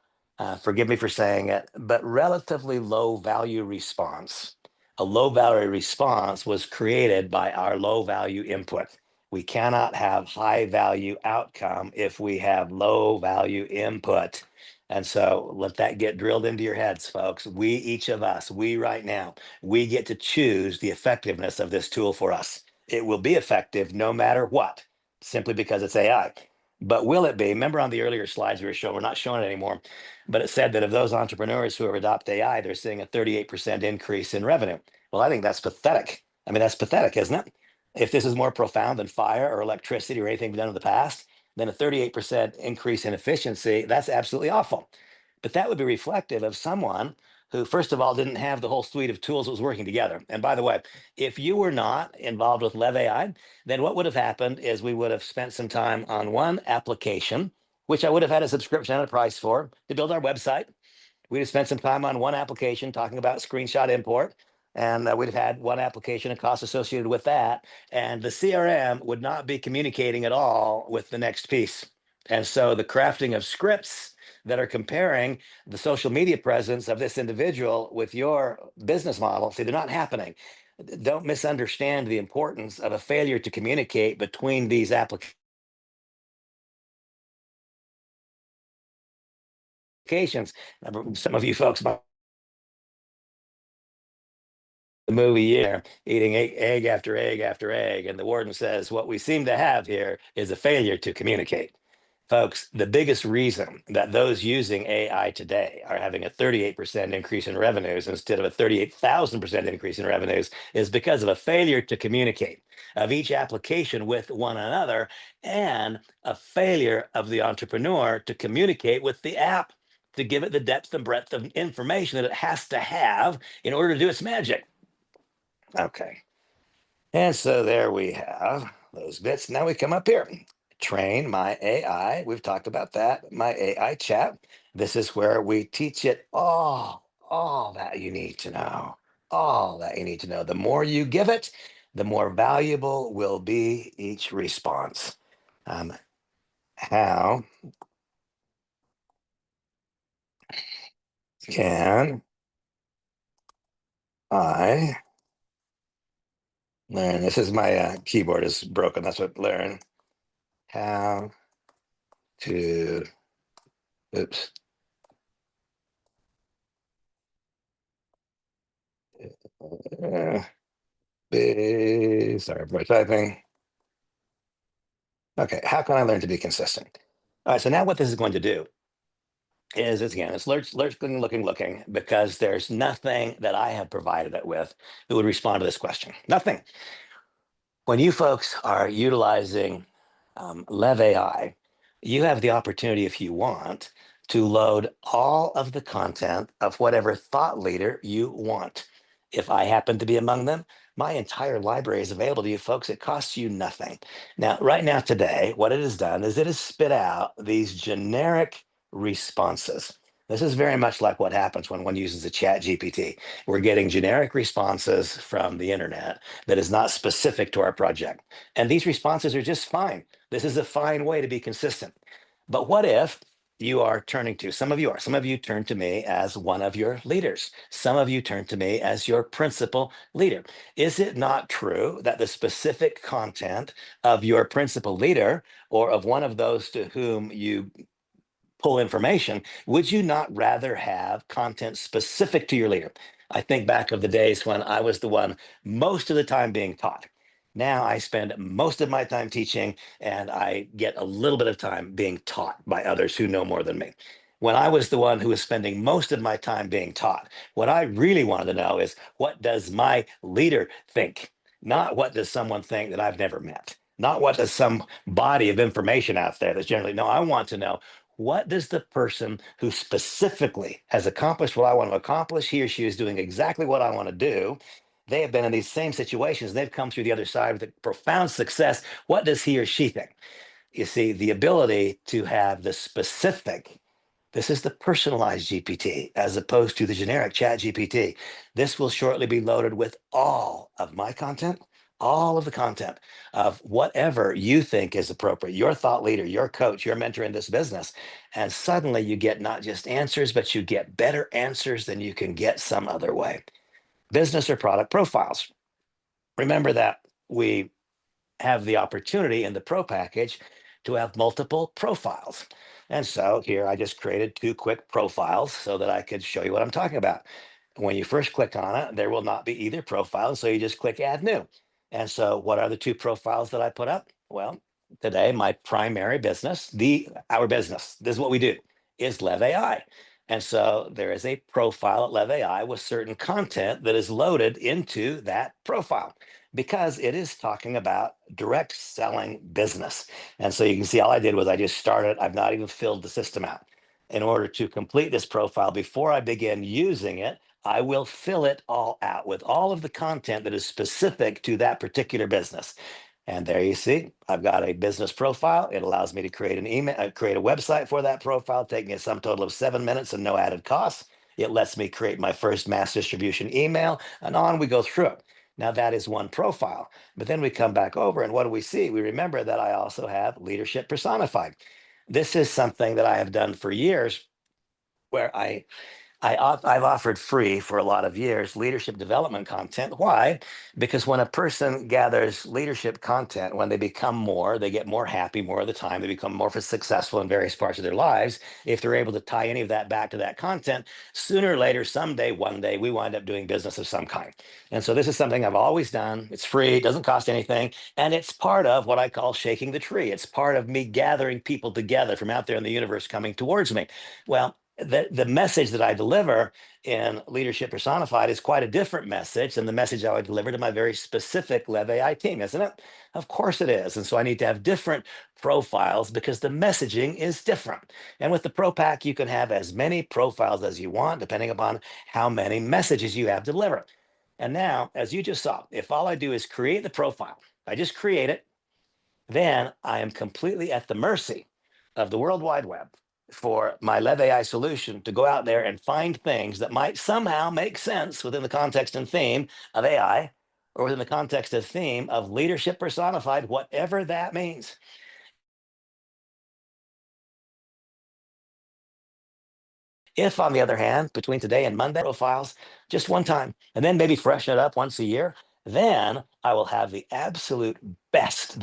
forgive me for saying it, but relatively low value response. A low value response was created by our low value input. We cannot have high value outcome if we have low value input. And so let that get drilled into your heads, folks. Each of us, we right now, we get to choose the effectiveness of this tool for us. It will be effective no matter what, simply because it's AI. But will it be? Remember on the earlier slides we were showing, we're not showing it anymore, but it said that of those entrepreneurs who have adopted AI, they're seeing a 38% increase in revenue. Well, I think that's pathetic. I mean, that's pathetic, isn't it? If this is more profound than fire or electricity or anything done in the past, then a 38% increase in efficiency, that's absolutely awful. But that would be reflective of someone who, first of all, didn't have the whole suite of tools that was working together. And by the way, if you were not involved with LEV AI, then what would have happened is we would have spent some time on one application, which I would have had a subscription and a price for to build our website. We'd have spent some time on one application talking about screenshot import, and we'd have had one application and costs associated with that. And the CRM would not be communicating at all with the next piece. And so the crafting of scripts that are comparing the social media presence of this individual with your business model, see, they're not happening. Don't misunderstand the importance of a failure to communicate between these applications. Some of you folks might the movie year eating egg after egg after egg. And the warden says, what we seem to have here is a failure to communicate. Folks, the biggest reason that those using AI today are having a 38% increase in revenues instead of a 38,000% increase in revenues is because of a failure to communicate of each application with one another and a failure of the entrepreneur to communicate with the app to give it the depth and breadth of information that it has to have in order to do its magic. Okay. And so there we have those bits. Now we come up here. Train my AI. We've talked about that. My AI chat. This is where we teach it all that you need to know. All that you need to know. The more you give it, the more valuable will be each response. How can I learn? This is my keyboard is broken. That's what learn. How to, oops. Uh, sorry for typing. Okay, how can I learn to be consistent? All right, so now what this is going to do is again, it's looking, because there's nothing that I have provided it with that would respond to this question. Nothing. When you folks are utilizing LEV AI, you have the opportunity, if you want, to load all of the content of whatever thought leader you want. If I happen to be among them, my entire library is available to you folks. It costs you nothing. Now, right now, today, what it has done is it has spit out these generic responses. This is very much like what happens when one uses a chat GPT. We're getting generic responses from the internet that is not specific to our project. And these responses are just fine. This is a fine way to be consistent. But what if you are turning to, some of you turn to me as one of your leaders. Some of you turn to me as your principal leader. Is it not true that the specific content of your principal leader or of one of those to whom you pull information, would you not rather have content specific to your leader? I think back of the days when I was the one most of the time being taught. Now I spend most of my time teaching and I get a little bit of time being taught by others who know more than me. when I was the one who was spending most of my time being taught. What I really wanted to know is, what does my leader think? Not what does someone think that I've never met? Not what does some body of information out there that's generally, no, I want to know, what does the person who specifically has accomplished what I want to accomplish, he or she is doing exactly what I want to do. They have been in these same situations. They've come through the other side with a profound success. What does he or she think? You see, the ability to have the specific, this is the personalized GPT as opposed to the generic chat GPT. This will shortly be loaded with all of my content, all of the content of whatever you think is appropriate, your thought leader, your coach, your mentor in this business. And suddenly you get not just answers, but you get better answers than you can get some other way. Business or product profiles. Remember that we have the opportunity in the Pro package to have multiple profiles. And so here I just created two quick profiles so that I could show you what I'm talking about. When you first click on it, there will not be either profile, so you just click Add New. And so what are the two profiles that I put up? Well, today my primary business, our business, this is what we do, is LEV AI. And so there is a profile at LEV AI with certain content that is loaded into that profile because it is talking about direct selling business. And so you can see all I did was I just started, I've not even filled the system out. In order to complete this profile, before I begin using it, I will fill it all out with all of the content that is specific to that particular business. And there you see, I've got a business profile. It allows me to create an email, create a website for that profile, taking a sum total of 7 minutes and no added costs. It lets me create my first mass distribution email, and on we go through it. Now that is one profile, but then we come back over and what do we see? We remember that I also have leadership personified. This is something that I have done for years where I've offered free for a lot of years leadership development content. Why? Because when a person gathers leadership content, when they become more, they get more happy more of the time, they become more successful in various parts of their lives. If they're able to tie any of that back to that content, sooner or later, someday, one day, we wind up doing business of some kind. And so this is something I've always done. It's free, it doesn't cost anything. And it's part of what I call shaking the tree. It's part of me gathering people together from out there in the universe coming towards me. Well, the message that I deliver in Leadership Personified is quite a different message than the message I would deliver to my very specific LEV AI team, isn't it? Of course it is. And so I need to have different profiles because the messaging is different. And with the Pro Pack, you can have as many profiles as you want, depending upon how many messages you have to deliver. And now, as you just saw, if all I do is create the profile, I just create it, then I am completely at the mercy of the World Wide Web for my LEV AI solution to go out there and find things that might somehow make sense within the context and theme of AI or within the context and theme of leadership personified, whatever that means. If, on the other hand, between today and Monday, profiles just one time, and then maybe freshen it up once a year, then I will have the absolute best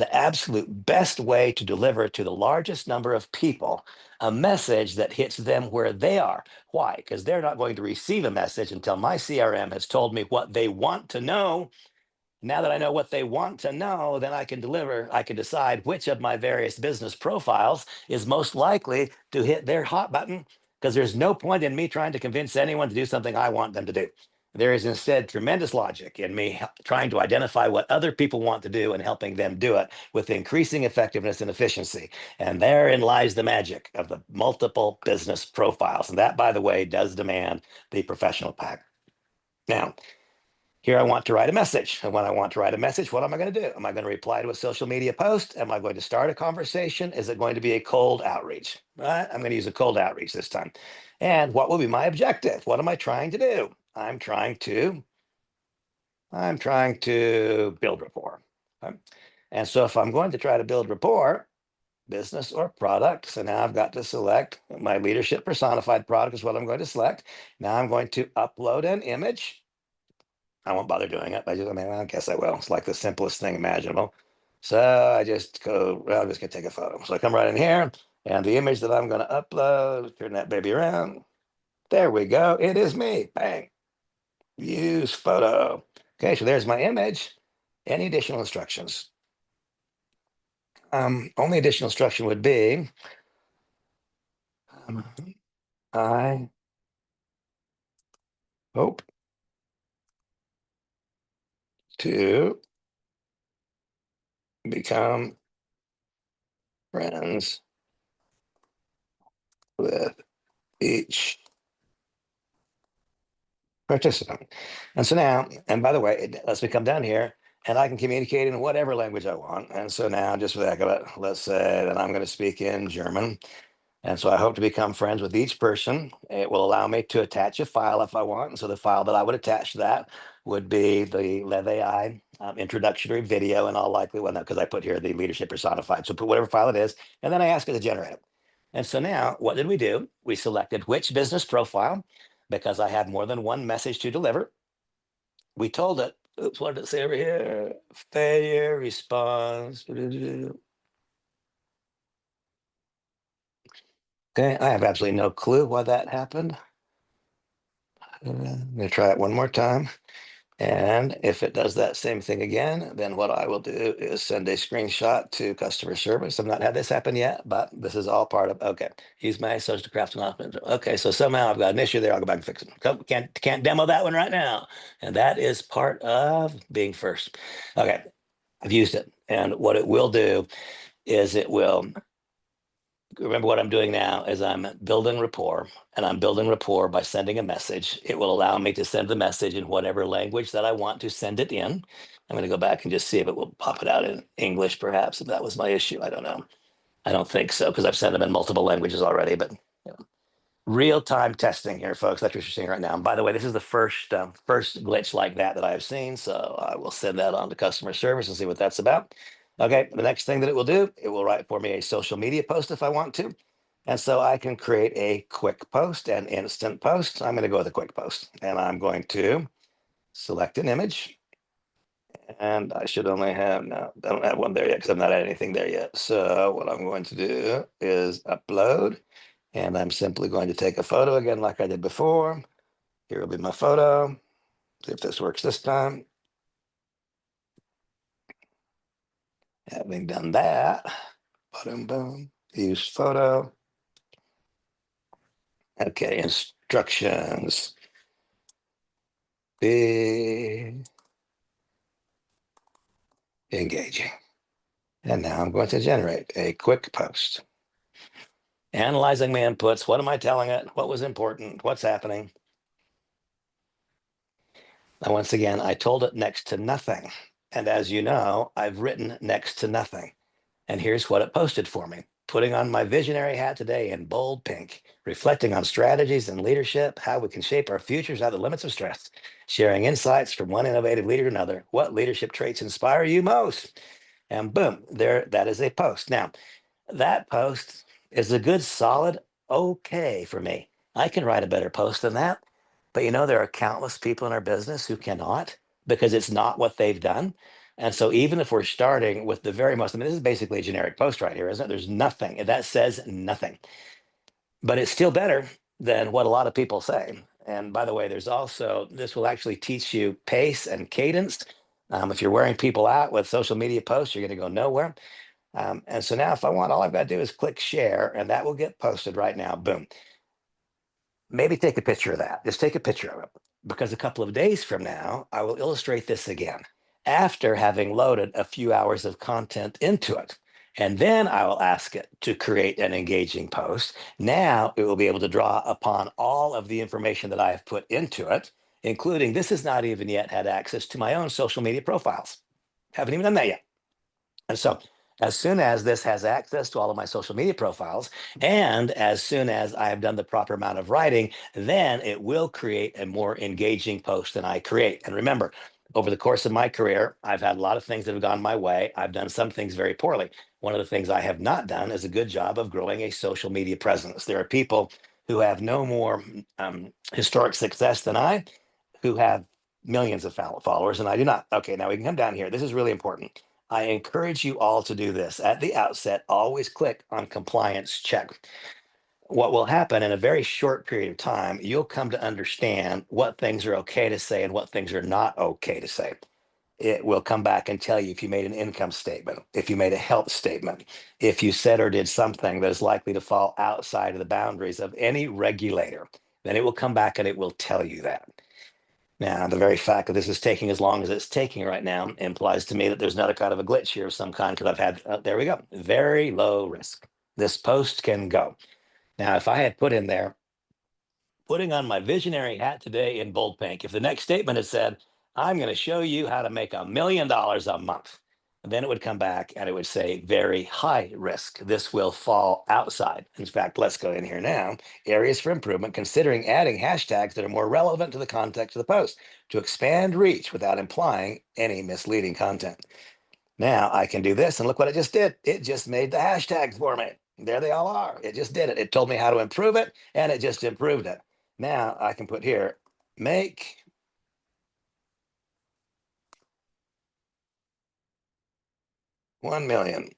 way to deliver to the largest number of people a message that hits them where they are. Why? Because they're not going to receive a message until my CRM has told me what they want to know. Now that I know what they want to know, then I can deliver, I can decide which of my various business profiles is most likely to hit their hot button, because there's no point in me trying to convince anyone to do something I want them to do. There is instead tremendous logic in me trying to identify what other people want to do and helping them do it with increasing effectiveness and efficiency. And therein lies the magic of the multiple business profiles. And that, by the way, does demand the professional pack. Now, here I want to write a message. And when I want to write a message, what am I going to do? Am I going to reply to a social media post? Am I going to start a conversation? Is it going to be a cold outreach? Right? I'm going to use a cold outreach this time. And what will be my objective? What am I trying to do? I'm trying to build rapport. Okay? And so if I'm going to try to build rapport, business or product. So now I've got to select my leadership personified product is what I'm going to select. Now I'm going to upload an image. I won't bother doing it. I guess I will. It's like the simplest thing imaginable. So I just go, well, I'm just gonna take a photo. So I come right in here and the image that I'm gonna upload, turn that baby around. There we go. It is me. Bang. Use photo. Okay, so there's my image. Any additional instructions? Only additional instruction would be, um, I hope to become friends with each participant. And so now, and by the way, it lets me come down here and I can communicate in whatever language I want. And so now, just for the heck of it, let's say that I'm going to speak in German. And so I hope to become friends with each person. It will allow me to attach a file if I want. And so the file that I would attach to that would be the LEV AI introductory video and all likely, well, no, because I put here the leadership personified. So put whatever file it is, and then I ask it to generate it. And so now what did we do? We selected which business profile because I have more than one message to deliver. We told it, oops, what did it say over here? Failure response. Okay, I have absolutely no clue why that happened. I'm going to try it one more time. And if it does that same thing again, then what I will do is send a screenshot to customer service. I've not had this happen yet, but this is all part of, okay, use my social craft announcement. Okay, so somehow I've got an issue there. I'll go back and fix it. Can't demo that one right now. And that is part of being first. Okay, I've used it. And what it will do is it will remember what I'm doing now is I'm building rapport and I'm building rapport by sending a message. It will allow me to send the message in whatever language that I want to send it in. I'm going to go back and just see if it will pop it out in English, perhaps, if that was my issue. I don't know. I don't think so because I've sent them in multiple languages already, but real-time testing here, folks. That's what you're seeing right now. And by the way, this is the first glitch like that I have seen. So I will send that on to customer service and see what that's about. Okay, the next thing that it will do, it will write for me a social media post if I want to. And so I can create a quick post and instant post. I'm going to go with a quick post and I'm going to select an image. And I should only have, no, I don't have one there yet because I've not had anything there yet. So what I'm going to do is upload. And I'm simply going to take a photo again, like I did before. Here will be my photo. See if this works this time. Having done that, boom, boom, use photo. Okay, instructions. Be engaging. And now I'm going to generate a quick post. Analyzing my inputs. What am I telling it? What was important? What's happening? Now, once again, I told it next to nothing. And as you know, I've written next to nothing. And here's what it posted for me. Putting on my visionary hat today in bold pink, reflecting on strategies and leadership, how we can shape our futures out of the limits of stress, sharing insights from one innovative leader to another. What leadership traits inspire you most? And boom, there, that is a post. Now, that post is a good, solid, okay for me. I can write a better post than that. But you know, there are countless people in our business who cannot because it's not what they've done. And so, even if we're starting with the very most, I mean, this is basically a generic post right here, isn't it? There's nothing that says nothing, but it's still better than what a lot of people say. And by the way, there's also, this will actually teach you pace and cadence. If you're wearing people out with social media posts, you're going to go nowhere. And so now if I want, all I've got to do is click share and that will get posted right now. Boom. Maybe take a picture of that. Just take a picture of it because a couple of days from now, I will illustrate this again after having loaded a few hours of content into it. And then I will ask it to create an engaging post. Now it will be able to draw upon all of the information that I have put into it, including this has not even yet had access to my own social media profiles. Haven't even done that yet. And so, as soon as this has access to all of my social media profiles, and as soon as I have done the proper amount of writing, then it will create a more engaging post than I create. And remember, over the course of my career, I've had a lot of things that have gone my way. I've done some things very poorly. One of the things I have not done is a good job of growing a social media presence. There are people who have no more historic success than I, who have millions of followers, and I do not. Okay, now we can come down here. This is really important. I encourage you all to do this. At the outset, always click on compliance check. What will happen in a very short period of time, you'll come to understand what things are okay to say and what things are not okay to say. it will come back and tell you if you made an income statement, if you made a health statement, if you said or did something that is likely to fall outside of the boundaries of any regulator, then it will come back and it will tell you that. Now, the very fact that this is taking as long as it's taking right now implies to me that there's another kind of a glitch here of some kind, because I've had, there we go, very low risk. This post can go. Now, if I had put in there, putting on my visionary hat today in bold pink, if the next statement had said, I'm going to show you how to make $1 million a month, then it would come back and it would say very high risk. This will fall outside. In fact, let's go in here now. Areas for improvement, considering adding hashtags that are more relevant to the context of the post to expand reach without implying any misleading content. Now I can do this, and look what it just did. It just made the hashtags for me. There they all are. It just did it. It told me how to improve it, and it just improved it. Now I can put here, make 1 million.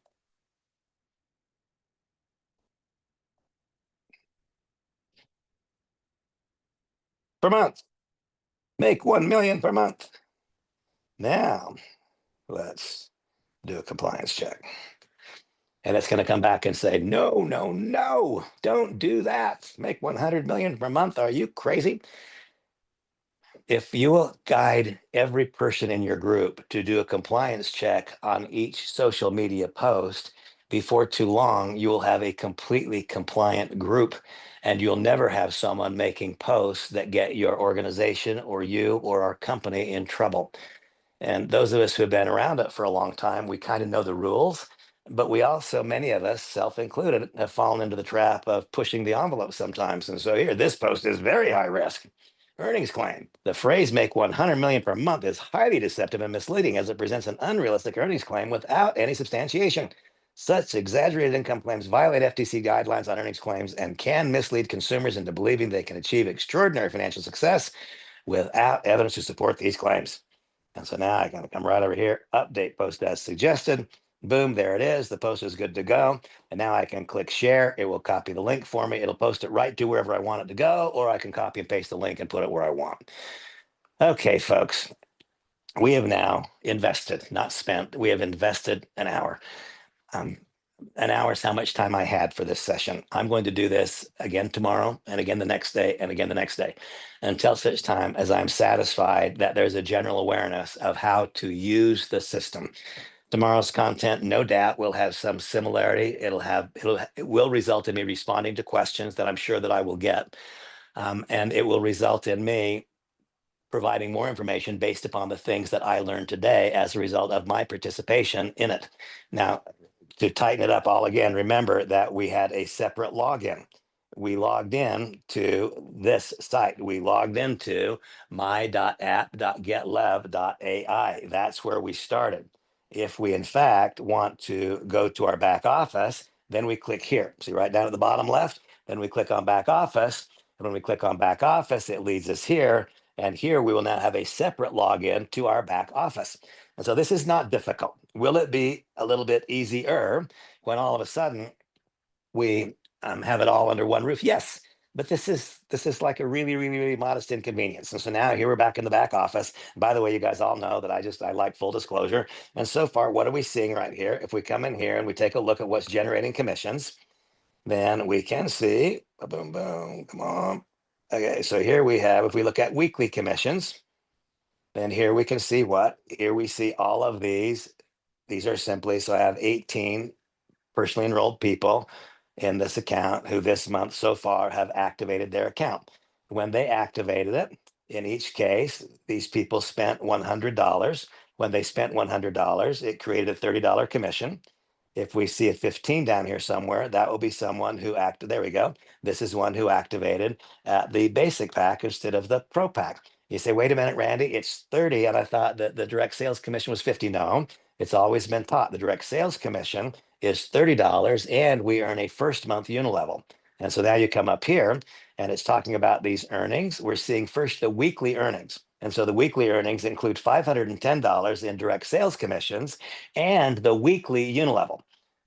Per month. Make 1 million per month. Now let's do a compliance check. And it's going to come back and say, no, no, no, don't do that. Make 100 million per month. Are you crazy? If you will guide every person in your group to do a compliance check on each social media post, before too long, you will have a completely compliant group, and you'll never have someone making posts that get your organization or you or our company in trouble. And those of us who have been around it for a long time, we kind of know the rules, but we also, many of us, self included, have fallen into the trap of pushing the envelope sometimes. And so here, this post is very high risk. Earnings claim. The phrase make 100 million per month is highly deceptive and misleading, as it presents an unrealistic earnings claim without any substantiation. Such exaggerated income claims violate FTC guidelines on earnings claims and can mislead consumers into believing they can achieve extraordinary financial success without evidence to support these claims. And so now I can come right over here, update post as suggested. Boom, there it is. The post is good to go. And now I can click share. It will copy the link for me. It'll post it right to wherever I want it to go, or I can copy and paste the link and put it where I want. Okay, folks, we have now invested, not spent. We have invested an hour. An hour is how much time I had for this session. I'm going to do this again tomorrow and again the next day and again the next day until such time as I'm satisfied that there's a general awareness of how to use the system. Tomorrow's content, no doubt, will have some similarity. It will result in me responding to questions that I'm sure that I will get. And it will result in me providing more information based upon the things that I learned today as a result of my participation in it. Now, to tighten it up all again, remember that we had a separate login. We logged in to this site. We logged into my.app.getlev.ai. That's where we started. If we, in fact, want to go to our back office, then we click here. See right down at the bottom left? Then we click on back office. And when we click on back office, it leads us here. And here we will now have a separate login to our back office. And so this is not difficult. Will it be a little bit easier when all of a sudden we have it all under one roof? Yes, but this is like a really, really, really modest inconvenience. And so now here we're back in the back office. By the way, you guys all know that I like full disclosure. And so far, what are we seeing right here? If we come in here and we take a look at what's generating commissions, then we can see, boom, boom, come on. Okay, so here we have, if we look at weekly commissions, then here we can see what? Here we see all of these. These are simply, so I have 18 personally enrolled people in this account who this month so far have activated their account. When they activated it, in each case, these people spent $100. When they spent $100, it created a $30 commission. If we see a 15 down here somewhere, that will be someone who acted. There we go. This is one who activated the basic pack instead of the pro pack. You say, wait a minute, Randy, it's 30. And I thought that the direct sales commission was 50. No, it's always been taught the direct sales commission is $30 and we earn a first month unilevel. And so now you come up here and it's talking about these earnings. We're seeing first the weekly earnings. And so the weekly earnings include $510 in direct sales commissions and the weekly unilevel,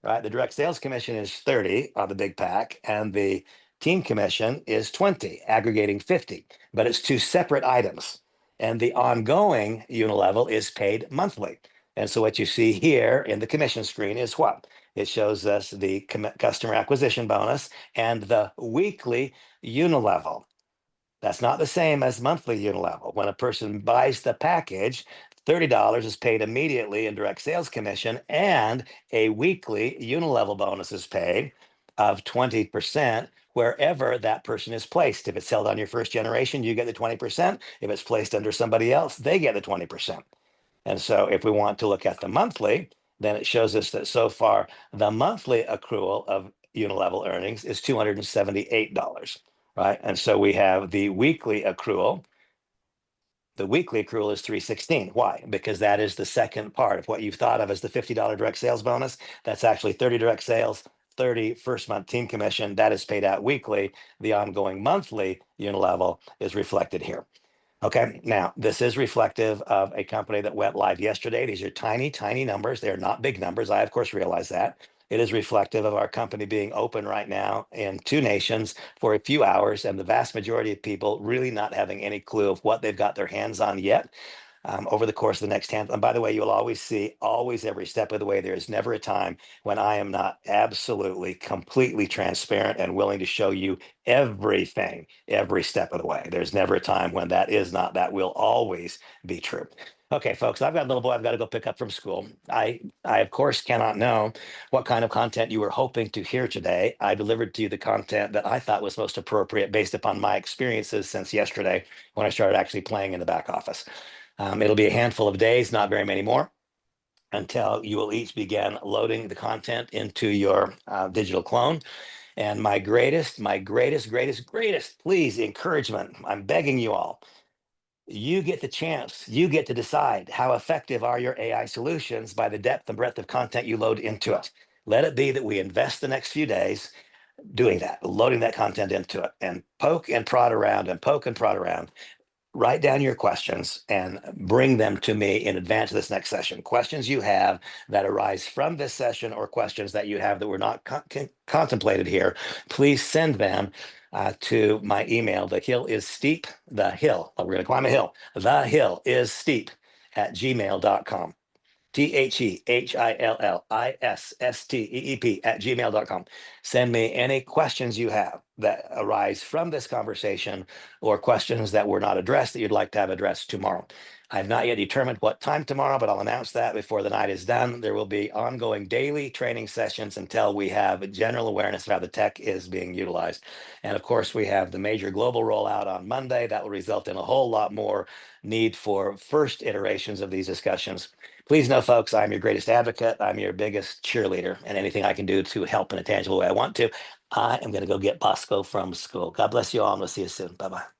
right? The direct sales commission is 30 on the big pack and the team commission is 20, aggregating 50, but it's two separate items. and the ongoing unilevel is paid monthly. And so what you see here in the commission screen is what? It shows us the customer acquisition bonus and the weekly unilevel. That's not the same as monthly unilevel. When a person buys the package, $30 is paid immediately in direct sales commission, and a weekly unilevel bonus is paid of 20% wherever that person is placed. If it's held on your first generation, you get the 20%. If it's placed under somebody else, they get the 20%. And so if we want to look at the monthly, then it shows us that so far the monthly accrual of unilevel earnings is $278, right? And so we have the weekly accrual. The weekly accrual is 316. Why? Because that is the second part of what you've thought of as the $50 direct sales bonus. That's actually 30 direct sales, 30 first month team commission. That is paid out weekly. The ongoing monthly unilevel is reflected here. Okay, now this is reflective of a company that went live yesterday. These are tiny, tiny numbers. They're not big numbers. I, of course, realize that. It is reflective of our company being open right now in 2 nations for a few hours, and the vast majority of people really not having any clue of what they've got their hands on yet. Over the course of the next 10. And by the way, you'll always see, always every step of the way, there is never a time when I am not absolutely, completely transparent and willing to show you everything, every step of the way. There's never a time when that is not, that will always be true. Okay, folks, I've got a little boy I've got to go pick up from school. I of course cannot know what kind of content you were hoping to hear today. I delivered to you the content that I thought was most appropriate based upon my experiences since yesterday when I started actually playing in the back office. It'll be a handful of days, not very many more, until you will each begin loading the content into your digital clone. And my greatest, please, encouragement, I'm begging you all, you get the chance, you get to decide how effective are your AI solutions by the depth and breadth of content you load into it. Let it be that we invest the next few days doing that, loading that content into it, and poke and prod around and poke and prod around. Write down your questions and bring them to me in advance of this next session. Questions you have that arise from this session or questions that you have that were not contemplated here, please send them to my email. The hill is steep. The hill, we're going to climb a hill. The hill is steep at gmail.com. THEHILLISSTEEP at gmail.com. Send me any questions you have that arise from this conversation or questions that were not addressed that you'd like to have addressed tomorrow. I've not yet determined what time tomorrow, but I'll announce that before the night is done. There will be ongoing daily training sessions until we have a general awareness of how the tech is being utilized. And of course, we have the major global rollout on Monday. That will result in a whole lot more need for first iterations of these discussions. Please know, folks, I'm your greatest advocate. I'm your biggest cheerleader, and anything I can do to help in a tangible way I want to. I am going to go get Bosco from school. God bless you all, and we'll see you soon. Bye-bye.